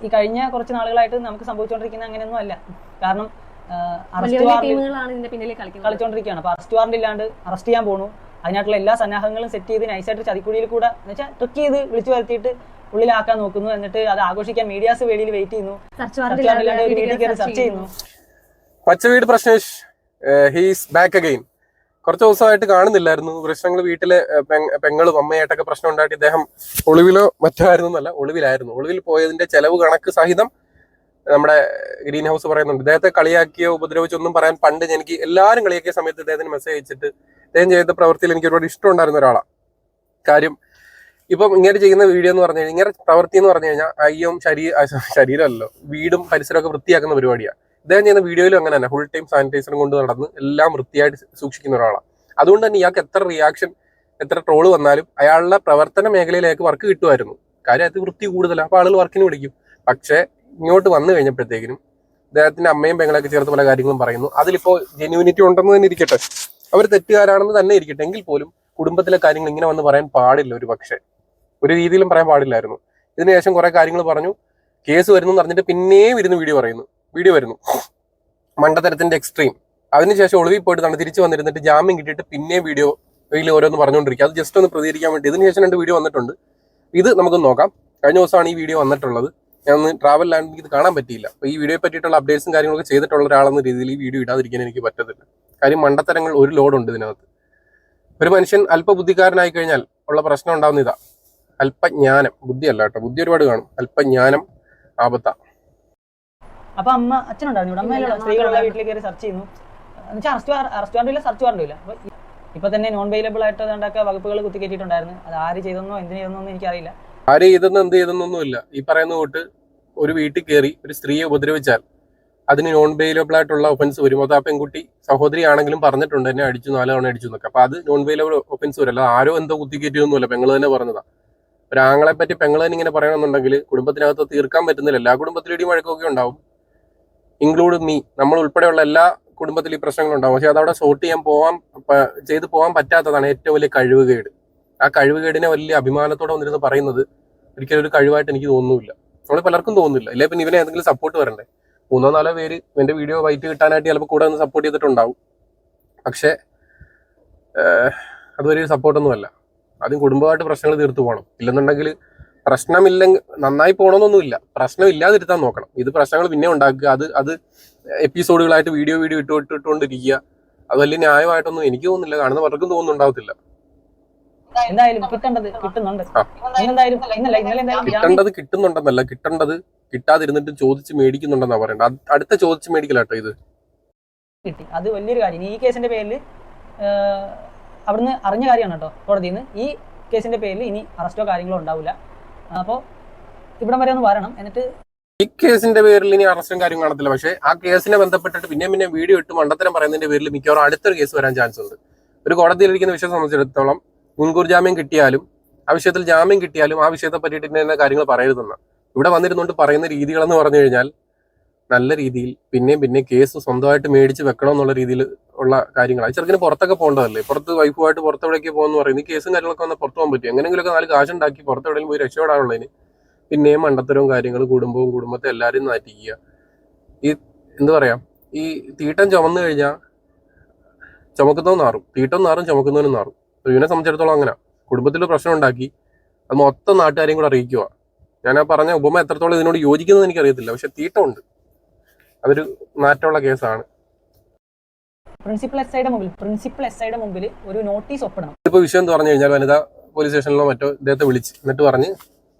ഈ കഴിഞ്ഞ കുറച്ച് നാളുകളായിട്ട് നമുക്ക് സംഭവിച്ചുകൊണ്ടിരിക്കുന്ന അങ്ങനെയൊന്നും അല്ല. കാരണം കളിച്ചോണ്ടിരിക്കുകയാണ്. അപ്പൊ അറസ്റ്റ് വാറന്റ് ഇല്ലാണ്ട് അറസ്റ്റ് ചെയ്യാൻ പോണു. അതിനായിട്ടുള്ള എല്ലാ സന്നാഹങ്ങളും സെറ്റ് ചെയ്ത് നൈസായിട്ട് ചതിക്കുഴിയിൽ കൂടെ എന്ന് വെച്ചാൽ ട്രിക്ക് ചെയ്ത് വിളിച്ചു വരുത്തിയിട്ട് ഉള്ളിലാക്കാൻ നോക്കുന്നു. എന്നിട്ട് അത് ആഘോഷിക്കാൻ മീഡിയാസ് വെളിയിൽ വെയിറ്റ് ചെയ്യുന്നു. സെർച്ച് ചെയ്യുന്നു. പച്ചവീട് പ്രശ്നേഷ് ഹീസ് ബാക്ക് അഗെയിൻ. കുറച്ച് ദിവസമായിട്ട് കാണുന്നില്ലായിരുന്നു. പ്രശ്നങ്ങൾ വീട്ടിലെ പെങ്ങളും അമ്മയായിട്ടൊക്കെ പ്രശ്നം ഉണ്ടായിട്ട് ഇദ്ദേഹം ഒളിവിലോ മറ്റായിരുന്നു എന്നല്ല, ഒളിവിലായിരുന്നു. ഒളിവിൽ പോയതിന്റെ ചെലവ് കണക്ക് സഹിതം നമ്മുടെ ഗ്രീൻ ഹൗസ് പറയുന്നുണ്ട്. ഇദ്ദേഹത്തെ കളിയാക്കിയോ ഉപദ്രവിച്ചൊന്നും പറയാൻ പണ്ട് എനിക്ക് എല്ലാവരും കളിയാക്കിയ സമയത്ത് ഇദ്ദേഹത്തിന് മെസ്സേജ് അയച്ചിട്ട് ഇദ്ദേഹം ചെയ്ത പ്രവൃത്തിയിൽ എനിക്ക് ഒരുപാട് ഇഷ്ടം ഉണ്ടായിരുന്ന ഒരാളാണ്. കാര്യം ഇപ്പം ഇങ്ങനെ ചെയ്യുന്ന വീഡിയോ എന്ന് പറഞ്ഞു കഴിഞ്ഞാൽ, ഇങ്ങനെ പ്രവൃത്തി എന്ന് പറഞ്ഞു കഴിഞ്ഞാൽ അയ്യം ശരീരമല്ലോ വീടും പരിസരമൊക്കെ വൃത്തിയാക്കുന്ന പരിപാടിയാണ്. ഇദ്ദേഹം ചെയ്യുന്ന വീഡിയോയിലും അങ്ങനെ തന്നെ ഫുൾ ടൈം സാനിറ്റൈസറും കൊണ്ട് നടന്ന് എല്ലാം വൃത്തിയായിട്ട് സൂക്ഷിക്കുന്ന ഒരാളാണ്. അതുകൊണ്ട് തന്നെ ഇയാൾക്ക് എത്ര റിയാക്ഷൻ, എത്ര ട്രോള് വന്നാലും അയാളുടെ പ്രവർത്തന മേഖലയിലേക്ക് വർക്ക് കിട്ടുമായിരുന്നു. കാര്യം അത് വൃത്തി കൂടുതലാണ്, അപ്പോൾ ആളുകൾ വർക്കിന് വിളിക്കും. പക്ഷേ ഇങ്ങോട്ട് വന്നു കഴിഞ്ഞപ്പോഴത്തേക്കിനും അദ്ദേഹത്തിന്റെ അമ്മയും പെങ്ങളൊക്കെ ചേർത്ത് പല കാര്യങ്ങളും പറയുന്നു. അതിലിപ്പോൾ ജെന്യൂനിറ്റി ഉണ്ടെന്ന് തന്നെ ഇരിക്കട്ടെ, അവർ തെറ്റുകാരാണെന്ന് തന്നെ ഇരിക്കട്ടെ, എങ്കിൽ പോലും കുടുംബത്തിലെ കാര്യങ്ങൾ ഇങ്ങനെ വന്ന് പറയാൻ പാടില്ല. ഒരു പക്ഷേ ഒരു രീതിയിലും പറയാൻ പാടില്ലായിരുന്നു. ഇതിനുശേഷം കുറെ കാര്യങ്ങൾ പറഞ്ഞു, കേസ് വരുന്നു എന്ന് പറഞ്ഞിട്ട് പിന്നെയും ഇരുന്ന് വീഡിയോ വരുന്നു മണ്ടത്തരത്തിന്റെ എക്സ്ട്രീം. അതിനുശേഷം ഒളിവിൽ പോയിട്ട് തിരിച്ചു വന്നിരുന്നിട്ട് ജാമ്യം കിട്ടിയിട്ട് പിന്നെയും വീഡിയോയിൽ ഓരോന്ന് പറഞ്ഞുകൊണ്ടിരിക്കുക. അത് ജസ്റ്റ് ഒന്ന് പ്രതികരിക്കാൻ വേണ്ടി ഇതിനുശേഷം 2 വീഡിയോ വന്നിട്ടുണ്ട്. ഇത് നമുക്ക് നോക്കാം. കഴിഞ്ഞ ദിവസമാണ് ഈ വീഡിയോ വന്നിട്ടുള്ളത്. ഞാൻ ട്രാവൽ ലാൻഡ് എനിക്ക് ഇത് കാണാൻ പറ്റിയില്ല. അപ്പോൾ ഈ വീഡിയോയെ പറ്റിയിട്ടുള്ള അപ്ഡേറ്റ്സും കാര്യങ്ങളൊക്കെ ചെയ്തിട്ടുള്ള ഒരാളെന്ന രീതിയിൽ ഈ വീഡിയോ ഇടാതിരിക്കാൻ എനിക്ക് പറ്റത്തില്ല. കാര്യം മണ്ടത്തരങ്ങൾ ഒരു ലോഡുണ്ട് ഇതിനകത്ത്. ഒരു മനുഷ്യൻ അല്പബുദ്ധിക്കാരനായി കഴിഞ്ഞാൽ ഉള്ള പ്രശ്നം ഉണ്ടാവുന്ന ഇതാ, അല്പജ്ഞാനം. ബുദ്ധിയല്ല കേട്ടോ, ബുദ്ധി ഒരുപാട് കാണും, അല്പജ്ഞാനം ആപത്താ. അപ്പൊ അച്ഛനുണ്ടായിരുന്നു, അമ്മ സ്ത്രീകളുടെ വീട്ടിൽ കയറി സെർച്ച് ചെയ്യുന്നു. അറസ്റ്റ് വാറന്റില്ല, സെർച്ച് വാറന്റില്ല. അപ്പൊ ഇപ്പൊ തന്നെ നോൺ വെയിലബിൾ ആയിട്ട് ഉണ്ടാക്കിയ വകുപ്പുകൾ കുത്തിക്കയറ്റിയിട്ടുണ്ടായിരുന്നു. അത് ആര് ചെയ്തെന്നോ എന്തിനു ചെയ്തെന്നോ എനിക്കറിയില്ല. ആര് ചെയ്തെന്നോ എന്ത് ചെയ്തെന്നൊന്നുമില്ല. ഈ പറയുന്ന തൊട്ട് ഒരു വീട്ടിൽ കയറി ഒരു സ്ത്രീയെ ഉപദ്രവിച്ചാൽ അതിന് നോൺ വെയിലബിൾ ആയിട്ടുള്ള ഒഫൻസ് വരും. അത് ആ പെൺകുട്ടി സഹോദരി ആണെങ്കിലും പറഞ്ഞിട്ടുണ്ട്, എന്നെ അടിച്ചു 4 തവണ അടിച്ചു എന്നൊക്കെ. അപ്പൊ അത് നോൺ വെയിലബിൾ ഒഫൻസ് വരും. അല്ല ആരോ എന്തോ കുത്തിക്കയറ്റിയൊന്നുമില്ല, പെങ്ങൾ തന്നെ പറഞ്ഞതാ. ഒരാങ്ങളെ പറ്റി പെങ്ങൾ തന്നെ ഇങ്ങനെ പറയണമെന്നുണ്ടെങ്കിൽ കുടുംബത്തിനകത്ത് തീർക്കാൻ പറ്റുന്നില്ല. എല്ലാ കുടുംബത്തിലും ഇടി മഴക്കൊക്കെ ഉണ്ടാവും, ഇൻക്ലൂഡ് മീ. നമ്മൾ ഉൾപ്പെടെയുള്ള എല്ലാ കുടുംബത്തിലും ഈ പ്രശ്നങ്ങളുണ്ടാവും. പക്ഷെ അതവിടെ സോർട്ട് ചെയ്ത് പോകാൻ പറ്റാത്തതാണ് ഏറ്റവും വലിയ കഴിവുകേട്. ആ കഴിവുകേടിനെ വലിയ അഭിമാനത്തോടെ വന്നിരുന്ന് പറയുന്നത് ഒരിക്കലും ഒരു കഴിവായിട്ട് എനിക്ക് തോന്നുന്നില്ല. നമ്മൾ പലർക്കും തോന്നുന്നില്ല. ഇല്ലേ പിന്നെ ഇവനെ എന്തെങ്കിലും സപ്പോർട്ട് വരണ്ടേ? 3-4 പേര് എന്റെ വീഡിയോ വൈറ്റ് കിട്ടാനായിട്ട് ചിലപ്പോൾ കൂടെ ഒന്ന് സപ്പോർട്ട് ചെയ്തിട്ടുണ്ടാവും. പക്ഷെ അതൊരു സപ്പോർട്ടൊന്നുമല്ല. ആദ്യം കുടുംബമായിട്ട് പ്രശ്നങ്ങൾ തീർത്തു പോകണം. ഇല്ലെന്നുണ്ടെങ്കിൽ പ്രശ്നമില്ലെങ്കിൽ നന്നായി പോകണമെന്നൊന്നുമില്ല, പ്രശ്നം ഇല്ലാതിരുത്താൻ നോക്കണം. ഇത് പ്രശ്നങ്ങൾ പിന്നെ ഉണ്ടാക്കുക, അത് എപ്പിസോഡുകളായിട്ട് വീഡിയോ ഇട്ടുകൊണ്ടിരിക്കുക, അത് വലിയ ന്യായമായിട്ടൊന്നും എനിക്ക് തോന്നുന്നില്ല. കാണുന്ന പലർക്കും തോന്നുന്നുണ്ടാവത്തില്ല. കിട്ടുന്നുണ്ടെന്നല്ല, കിട്ടേണ്ടത് കിട്ടാതിരുന്നിട്ട് ചോദിച്ച് മേടിക്കുന്നുണ്ടെന്നാ പറയണ്ടത്. അടുത്ത ചോദിച്ച് മേടിക്കലാട്ടോ ഇത്. കിട്ടി, അത് വലിയൊരു കാര്യം. ഈ കേസിന്റെ പേരിൽ അവിടുന്ന് അറിഞ്ഞ കാര്യമാണ് കേട്ടോ കോടതിയിൽ നിന്ന്. ഈ കേസിന്റെ പേരിൽ ഇനി അറസ്റ്റോ കാര്യങ്ങളോ ഉണ്ടാവില്ല. അപ്പോൾ ഇവിടം വരെ ഒന്ന് വരണം. എന്നിട്ട് ഈ കേസിന്റെ പേരിൽ ഇനി അറസ്റ്റും കാര്യം കാണത്തില്ല. പക്ഷേ ആ കേസിനെ ബന്ധപ്പെട്ടിട്ട് പിന്നെ വീഡിയോ ഇട്ട് മണ്ടത്തരം പറയുന്നതിന്റെ പേരിൽ മിക്കവാറും അടുത്തൊരു കേസ് വരാൻ ചാൻസ് ഉണ്ട്. ഒരു കോടതിയിലിരിക്കുന്ന വിഷയം സംബന്ധിച്ചിടത്തോളം മുൻകൂർ ജാമ്യം കിട്ടിയാലും ആ വിഷയത്തിൽ ജാമ്യം കിട്ടിയാലും ആ വിഷയത്തെ പറ്റിയിട്ട് ഇന്ന കാര്യങ്ങൾ പറയരുതെന്ന ഇവിടെ വന്നിരുന്നുകൊണ്ട് പറയുന്ന രീതികളെന്ന് പറഞ്ഞു കഴിഞ്ഞാൽ നല്ല രീതിയിൽ പിന്നെ കേസ് സ്വന്തമായിട്ട് മേടിച്ച് വെക്കണം എന്നുള്ള രീതിയിൽ ഉള്ള കാര്യങ്ങളാണ്. ചെറുക്കിന് പുറത്തൊക്കെ പോകേണ്ടതല്ലേ? പുറത്ത് വൈഫുമായിട്ട് പുറത്തെവിടേക്ക് പോകുമെന്ന് പറയുന്നത് ഈ കേസും കാര്യങ്ങളൊക്കെ വന്നാൽ പുറത്ത് പോകാൻ പറ്റും. എങ്ങനെയെങ്കിലുമൊക്കെ 4 കാശുണ്ടാക്കി പുറത്തെവിടെയും പോയി രക്ഷപ്പെടാനുള്ളതിന് പിന്നെയും മണ്ടത്തരവും കാര്യങ്ങളും കുടുംബത്തെ എല്ലാവരും നാറ്റിക്കുക. ഈ എന്താ പറയാ, ഈ തീട്ടം ചുമന്നു കഴിഞ്ഞാൽ ചുമക്കുന്നവൻ നാറും, തീട്ടം നാറും ചുമക്കുന്നവനും നാറും. ഇവനെ സംബന്ധിച്ചിടത്തോളം അങ്ങനെ കുടുംബത്തിൽ പ്രശ്നം ഉണ്ടാക്കി അത് മൊത്തം നാട്ടുകാരെയും കൂടെ അറിയിക്കുക. ഞാൻ ആ പറഞ്ഞ ഉപമ എത്രത്തോളം ഇതിനോട് യോജിക്കുന്നത് എനിക്കറിയത്തില്ല. പക്ഷെ തീട്ടമുണ്ട്, അതൊരു നാറ്റമുള്ള കേസാണ്. പ്രിൻസിപ്പൽ എസ്ഐയുടെ മുമ്പിൽ ഒരു നോട്ടീസ് ഒപ്പിടണം. ഇപ്പൊ വിഷയം എന്ന് പറഞ്ഞു കഴിഞ്ഞാൽ വനിതാ പോലീസ് സ്റ്റേഷനിലോ മറ്റോ ഇദ്ദേഹത്തെ വിളിച്ച് എന്നിട്ട് പറഞ്ഞ്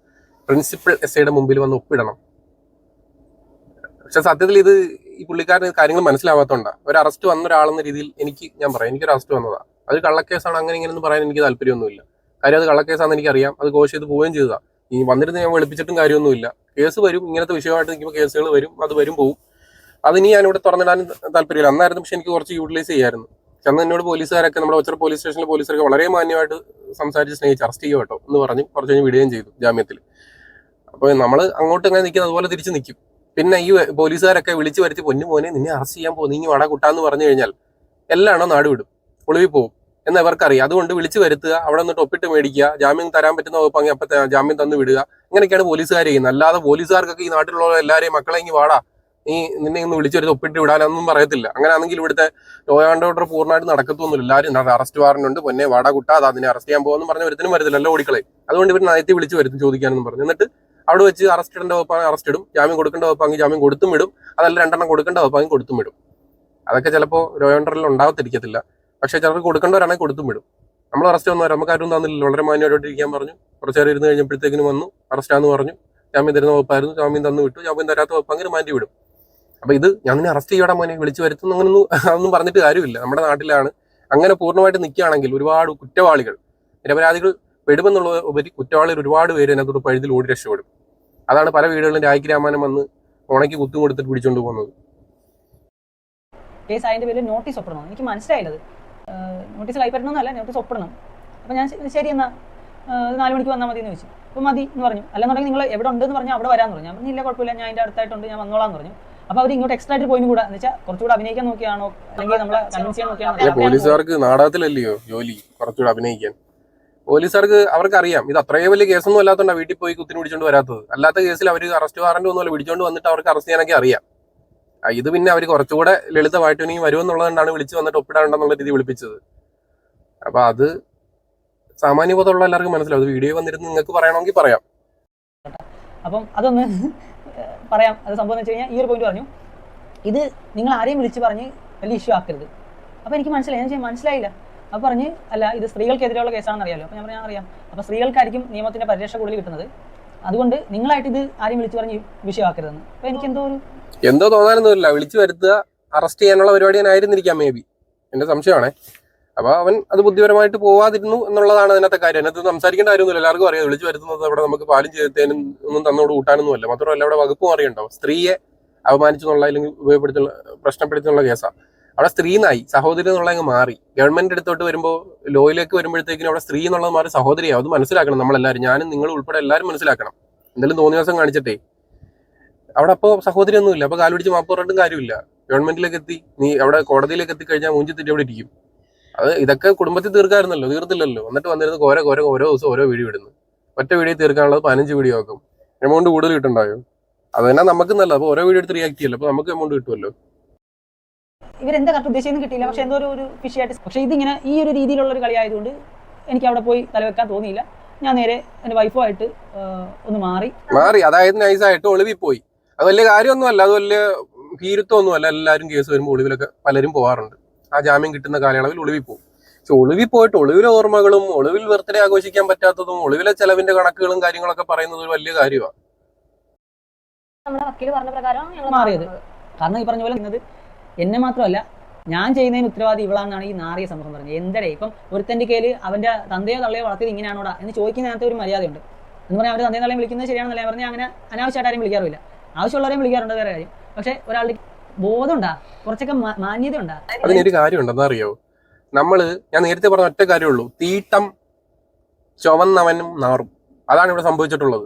പ്രിൻസിപ്പൽ എസ്ഐയുടെ മുമ്പിൽ വന്ന് ഒപ്പിടണം. പക്ഷെ സത്യത്തിൽ ഇത് ഈ പുള്ളിക്കാരന് കാര്യങ്ങൾ മനസ്സിലാവാത്തോണ്ടാ. ഒരു അറസ്റ്റ് വന്ന ഒരാളെന്ന രീതിയിൽ എനിക്കൊരു അറസ്റ്റ് വന്നതാ. അത് കള്ളക്കേസാണ്, അങ്ങനെ ഇങ്ങനെയൊന്നും പറയാൻ എനിക്ക് താല്പര്യമൊന്നുമില്ല. കാര്യം അത് കള്ളക്കേസാണെന്ന് എനിക്കറിയാം. അത് ഘോഷ് ചെയ്ത് പോവുകയും ചെയ്തതാ. ഈ വന്നിരുന്ന് ഞാൻ വെളുപ്പിച്ചിട്ടും കാര്യമൊന്നുമില്ല. കേസ് വരും, ഇങ്ങനത്തെ വിഷയമായിട്ട് നിൽക്കുമ്പോൾ കേസുകൾ വരും, അത് പോവും. അതിനി ഞാനിവിടെ തുറന്നിടാൻ താല്പര്യമില്ല. അന്നായിരുന്നു പക്ഷെ എനിക്ക് കുറച്ച് യൂട്ടിലൈസ് ചെയ്യായിരുന്നു. ചെന്ന് എന്നോട് പോലീസുകാരൊക്കെ, നമ്മുടെ ഒച്ചറ പോലീസ് സ്റ്റേഷനിലെ പോലീസുകാരൊക്കെ വളരെ മാന്യമായിട്ട് സംസാരിച്ച് സ്നേഹിച്ച് അറസ്റ്റ് ചെയ്യുക കേട്ടോ എന്ന് പറഞ്ഞ് കുറച്ച് കഴിഞ്ഞ് വിടുകയും ചെയ്തു ജാമ്യത്തിൽ. അപ്പോൾ നമ്മൾ അങ്ങോട്ട് ഇങ്ങനെ നിൽക്കുന്നത് അതുപോലെ തിരിച്ച് നിൽക്കും. പിന്നെ ഈ പോലീസുകാരൊക്കെ വിളിച്ചു വരുത്തി പൊന്നു മോനെ നിന്നെ അറസ്റ്റ് ചെയ്യാൻ പോകും, നീ വട കുട്ടാന്ന് പറഞ്ഞു കഴിഞ്ഞാൽ എല്ലാണോ നാട് വിടും, ഒളിവിൽ പോകും. എന്ന് ഇവർക്കറിയാം. അതുകൊണ്ട് വിളിച്ചു വരുത്തുക, അവിടെ നിന്നിട്ട് ഒപ്പിട്ട് മേടിക്കുക, ജാമ്യം തരാൻ പറ്റുന്ന വകുപ്പാണെങ്കിൽ അപ്പൊ ജാമ്യം തന്നു വിടുക. ഇങ്ങനെയൊക്കെയാണ് പോലീസുകാർ ചെയ്യുന്നത്. അല്ലാതെ പോലീസുകാർക്കൊക്കെ ഈ നാട്ടിലുള്ള എല്ലാവരെയും മക്കളെ ഇങ്ങ് വാടാ, നീ നിന്നെ ഇന്ന് വിളിച്ചു വരുത്തി ഒപ്പിട്ട് വിടാനൊന്നും പറയത്തില്ല. അങ്ങനെയാണെങ്കിൽ ഇവിടുത്തെ ലോ ആൻഡ് ഓർഡർ പൂർണ്ണമായിട്ട് നടക്കത്തൊന്നുമില്ല. എല്ലാവരും അറസ്റ്റ് വാറന്റ് പൊന്നെ വാടാ കുട്ടാ, അത് അതിനെ അറസ്റ്റ് ചെയ്യാൻ പോകുമെന്ന് പറഞ്ഞ ഒരുത്തിനും വരത്തില്ലല്ലോ ഓടിക്കളെ. അതുകൊണ്ട് ഇവർ നയത്തി വിളിച്ചു വരുത്തും ചോദിക്കാനെന്ന് പറഞ്ഞു. എന്നിട്ട് അവിടെ വെച്ച് അറസ്റ്റ് ഇടേണ്ട വകുപ്പാണെങ്കിൽ അറസ്റ്റ് ഇടും, ജാമ്യം കൊടുക്കേണ്ട വകുപ്പാണെങ്കിൽ ജാമ്യം കൊടുത്തും വിടും, അതല്ല 2 കൊടുക്കേണ്ട വകുപ്പാണെങ്കിൽ കൊടുത്തും വിടും. അതൊക്കെ ചിലപ്പോൾ ലോ ആൻഡ് ഓർഡറിൽ ഉണ്ടാവത്തിരിക്കത്തില്ല. പക്ഷെ ചിലർക്ക് കൊടുക്കേണ്ടവരാണെങ്കിൽ കൊടുത്തും വിടും. നമ്മൾ അറസ്റ്റ് വന്നവർ നമുക്ക് ആരും തന്നില്ല, വളരെ മാന്യമായിട്ട് ഇരിക്കാൻ പറഞ്ഞു. കുറച്ച് നേരം ഇരുന്ന് കഴിഞ്ഞപ്പോഴത്തേക്കിനും വന്നു, അറസ്റ്റാന്ന് പറഞ്ഞു. ജാമ്യം തരുന്ന വകുപ്പായിരുന്നു, ജാമ്യം തന്നു വിട്ടു. ജാമ്യം തരാത്ത വകുപ്പാങ്കിൽ മാറ്റി വിടും. അപ്പൊ ഇത് ഞാൻ നിന്നെ അറസ്റ്റ് ചെയ്യടാ മോനെ, വിളിച്ചു വരുത്തുന്ന അങ്ങനൊന്നും അതൊന്നും പറഞ്ഞിട്ട് കാര്യമില്ല. നമ്മുടെ നാട്ടിലാണ് അങ്ങനെ പൂർണ്ണമായിട്ട് നിൽക്കുകയാണെങ്കിൽ ഒരുപാട് കുറ്റവാളികൾ, നിരപരാധികൾ പെടുമെന്നുള്ള ഉപരി കുറ്റവാളികൾ ഒരുപാട് പേര് അതിനകത്തോട് പഴുതിൽ ഓടി രക്ഷപ്പെടും. അതാണ് പല വീടുകളിലും രാഖി രാമാനം വന്ന് ഉണക്കി കുത്തും കൊടുത്തിട്ട് പിടിച്ചോണ്ട് പോകുന്നത്. കേസ് അതിന്റെ പേരിൽ നോട്ടീസ് ഒപ്പിടണം. എനിക്ക് മനസ്സിലായില്ലത്. Notice കൈപ്പറ്റണമെന്നല്ല, notice ഒപ്പിടണം. അപ്പൊ ഞാൻ ശരി എന്നാ 4 മണിക്ക് വന്നാൽ മതി എന്ന് ചോദിച്ചു. അപ്പോൾ മതി എന്ന് പറഞ്ഞു. അല്ലെന്നുണ്ടെങ്കിൽ നിങ്ങൾ എവിടെ ഉണ്ടെന്ന് പറഞ്ഞാൽ അവിടെ വരാമെന്ന് പറഞ്ഞു. ഞാൻ പറഞ്ഞു ഇല്ല കുഴപ്പമില്ല, ഞാൻ അതിന്റെ അടുത്തായിട്ടുണ്ട്, ഞാൻ വന്നോളാന്ന് പറഞ്ഞു. അപ്പൊ അവർ ഇങ്ങോട്ട് എക്സ്ട്രാ ആയിട്ട് പോയിന്റ് കൂടെ എന്ന് വെച്ചാൽ കുറച്ചുകൂടെ അഭിനയിക്കാൻ നോക്കിയാണോ അല്ലെങ്കിൽ നമ്മളെ കൺവിൻസ് ചെയ്യാൻ നോക്കിയാണോ? പോലീസുകാർക്ക് നാടകത്തിലല്ലയോ ജോലി, കുറച്ചുകൂടെ അഭിനയിക്കാൻ. പോലീസുകാർക്ക് അവർക്കറിയാം ഇത് അത്രേ വലിയ കേസൊന്നും അല്ലാത്തതുകൊണ്ടാണ് വീട്ടിൽ പോയി കുത്തിന് പിടിച്ചോണ്ട് വരാത്തത്. അല്ലാത്ത കേസിൽ അവർ അറസ്റ്റ് വാറന്റ് ഒന്നുമല്ല, പിടിച്ചോണ്ട് വന്നിട്ട് അവർക്ക് അറസ്റ്റ് ചെയ്യാനൊക്കെ അറിയാം. ഇത് പിന്നെ അവർ കുറച്ചുകൂടെ ലളിതമായിട്ട് ഇനി വരുമെന്നുള്ളതുകൊണ്ടാണ് വിളിച്ച് വന്നിട്ട് ഒപ്പിടാണ്ടെന്നുള്ള രീതി വിളിപ്പിച്ചത്. അപ്പൊ അത് സാമാന്യ ബോധമുള്ള എല്ലാവർക്കും മനസ്സിലാവും. അത് വീഡിയോ വന്നിരുന്ന് നിങ്ങൾക്ക് പറയണമെങ്കിൽ പറയാം. അപ്പം അതൊന്ന് പറയാം. അത് സംഭവം എന്ന് വെച്ച് കഴിഞ്ഞാൽ ഈ ഒരു പോയിന്റ് പറഞ്ഞു, ഇത് നിങ്ങൾ ആരെയും വിളിച്ച് പറഞ്ഞ് വലിയ ഇഷ്യൂ ആക്കരുത്. അപ്പൊ എനിക്ക് മനസ്സിലായി, ഞാൻ മനസ്സിലായില്ല. അപ്പൊ പറഞ്ഞ് അല്ല ഇത് സ്ത്രീകൾക്കെതിരെയുള്ള കേസാണെന്ന് അറിയാലോ. അപ്പൊ ഞാൻ പറഞ്ഞാൽ അറിയാം. അപ്പൊ സ്ത്രീകൾക്കായിരിക്കും നിയമത്തിന്റെ പരിരക്ഷ കൂടുതൽ കിട്ടുന്നത്. അതുകൊണ്ട് നിങ്ങളായിട്ട് ഇത് ആരെയും വിളിച്ച് പറഞ്ഞ് വിഷയമാക്കരുതെന്ന്. അപ്പൊ എനിക്ക് എന്തോ തോന്നാനൊന്നുമില്ല. വിളിച്ചു വരുത്തുക, അറസ്റ്റ് ചെയ്യാനുള്ള പരിപാടി ആയിരുന്നിരിക്കാം മേ ബി, എന്റെ സംശയമാണേ. അപ്പൊ അവൻ അത് ബുദ്ധിപരമായിട്ട് പോവാതിരുന്നു എന്നുള്ളതാണ് അതിനകത്തെ കാര്യം. അതിനകത്ത് സംസാരിക്കേണ്ട കാര്യമൊന്നുമില്ല, എല്ലാവർക്കും അറിയാം. വിളിച്ചു വരുത്തുന്നത് അവിടെ നമുക്ക് പാലും ചെയ്തേനും ഒന്നും തന്നോട് കൂട്ടാനൊന്നും അല്ല. മാത്രമല്ല അവിടെ വകുപ്പും അറിയണ്ടാവും. സ്ത്രീയെ അപമാനിച്ചെന്നുള്ള അല്ലെങ്കിൽ ഉപയോഗപ്പെടുത്തുള്ള പ്രശ്നപ്പെടുത്തുന്നുള്ള കേസാണ്. അവിടെ സ്ത്രീ നായി സഹോദരി എന്നുള്ള അങ്ങ് മാറി. ഗവൺമെന്റ് അടുത്തോട്ട് വരുമ്പോൾ ലോയിലേക്ക് വരുമ്പോഴത്തേക്കിനും അവിടെ സ്ത്രീ എന്നുള്ളത് മാറി സഹോദരിയാവും. അത് മനസ്സിലാക്കണം നമ്മളെല്ലാവരും, ഞാനും നിങ്ങൾ ഉൾപ്പെടെ എല്ലാവരും മനസ്സിലാക്കണം. എന്തെങ്കിലും തോന്നിയ ദിവസം കാണിച്ചിട്ടേ അവിടെ അപ്പോൾ സഹോദരി ഒന്നുമില്ല. അപ്പൊ കാലുപിടിച്ച് മാപ്പ് പറഞ്ഞിട്ടും കാര്യമില്ല. ഗവൺമെന്റിലേക്ക് എത്തി, നീ അവിടെ കോടതിയിലേക്ക് എത്തിക്കഴിഞ്ഞാൽ മൂഞ്ചി തെറ്റി അവിടെ ഇരിക്കും. അത് ഇതൊക്കെ കുടുംബത്തിൽ തീർക്കാറുന്നല്ലോ, തീർത്തില്ലല്ലോ. എന്നിട്ട് വന്നിരുന്ന് ഓരോ ദിവസം ഓരോ വീഡിയോ ഇടുന്നു. ഒറ്റ വീഡിയോ തീർക്കാനുള്ളത് 15 വീഡിയോ ആക്കും. എമൗണ്ട് കൂടുതൽ കിട്ടുണ്ടായോ? അത് തന്നെ നമുക്ക് നല്ല. അപ്പൊ ഓരോ വീഡിയോ എടുത്ത് റിയാക്ട് ചെയ്യല്ലോ, അപ്പൊ നമുക്ക് എമൗണ്ട് കിട്ടുമല്ലോ. ഇവരെന്താ കറക്റ്റ് ഉദ്ദേശിച്ചെന്ന് കിട്ടിയില്ല. പക്ഷെ എന്തോ ഒരു ഫിഷായിട്ട്. പക്ഷെ ഇതിങ്ങനെ ഈ ഒരു രീതിയിലുള്ള ഒരു കളി ആയതുകൊണ്ട് എനിക്ക് അവിടെ പോയി തലവെക്കാൻ തോന്നിയില്ല. ഞാൻ നേരെ എന്റെ വൈഫുമായിട്ട് ഒന്ന് മാറി. അതായത് നൈസായിട്ട് ഒളിവിൽ പോയി. അത് വലിയ കാര്യമൊന്നുമല്ല, അത് വലിയ ഭീരുത്വമൊന്നുമല്ല. എല്ലാവരും കേസ് വരുമ്പോൾ ഒളിവിലൊക്കെ പലരും പോകാറുണ്ട്. ആ ജാമ്യം കിട്ടുന്ന കാലയളവിൽ ഒളിവിൽ പോകും. പക്ഷെ ഒളിവിൽ പോയിട്ട് ഒളിവിലെ ഓർമ്മകളും ഒളിവിൽ ബർത്ത്ഡേ ആഘോഷിക്കാൻ പറ്റാത്തതും ഒളിവിലെ ചെലവിന്റെ കണക്കുകളും കാര്യങ്ങളൊക്കെ പറയുന്നത് ഒരു വലിയ കാര്യമാണ്. മാറിയത് കാരണം ഈ പറഞ്ഞ പോലെ ഇന്നത് എന്നെ മാത്രമല്ല, ഞാൻ ചെയ്യുന്നതിന് ഉത്തരവാദി ഇവളാണെന്നാണ് ഈ നാറിയ സമൂഹം പറഞ്ഞത്. എന്തടേ ഇപ്പം ഒരുത്തന്റെ കയ്യില് അവന്റെ തന്തയോ തള്ളയോ വളർത്തിയത് ഇങ്ങനെയാണോടാ എന്ന് ചോദിക്കുന്നതിനകത്ത് ഒരു മര്യാദയുണ്ട്. എന്ന് പറഞ്ഞാൽ അവരുടെ തന്തയോ തള്ളയും വിളിക്കുന്നത് ശരിയാണെന്നല്ല ഞാൻ പറഞ്ഞാൽ. അങ്ങനെ അനാവശ്യമായിട്ട് ആരും വിളിക്കാറില്ല, ആവശ്യമുള്ളവരെയും വിളിക്കാറുണ്ട്, വേറെ കാര്യം. പക്ഷെ ഒരാളുടെ ബോധമുണ്ടാ, കുറച്ചൊക്കെ മാന്യത ഉണ്ടാ. അതിനൊരു കാര്യമുണ്ടെന്ന് അറിയോ? ഞാൻ നേരത്തെ പറഞ്ഞ ഒറ്റ കാര്യമുള്ളൂ, തീട്ടം ചുവന്നവനും നാറും. അതാണ് ഇവിടെ സംഭവിച്ചിട്ടുള്ളത്.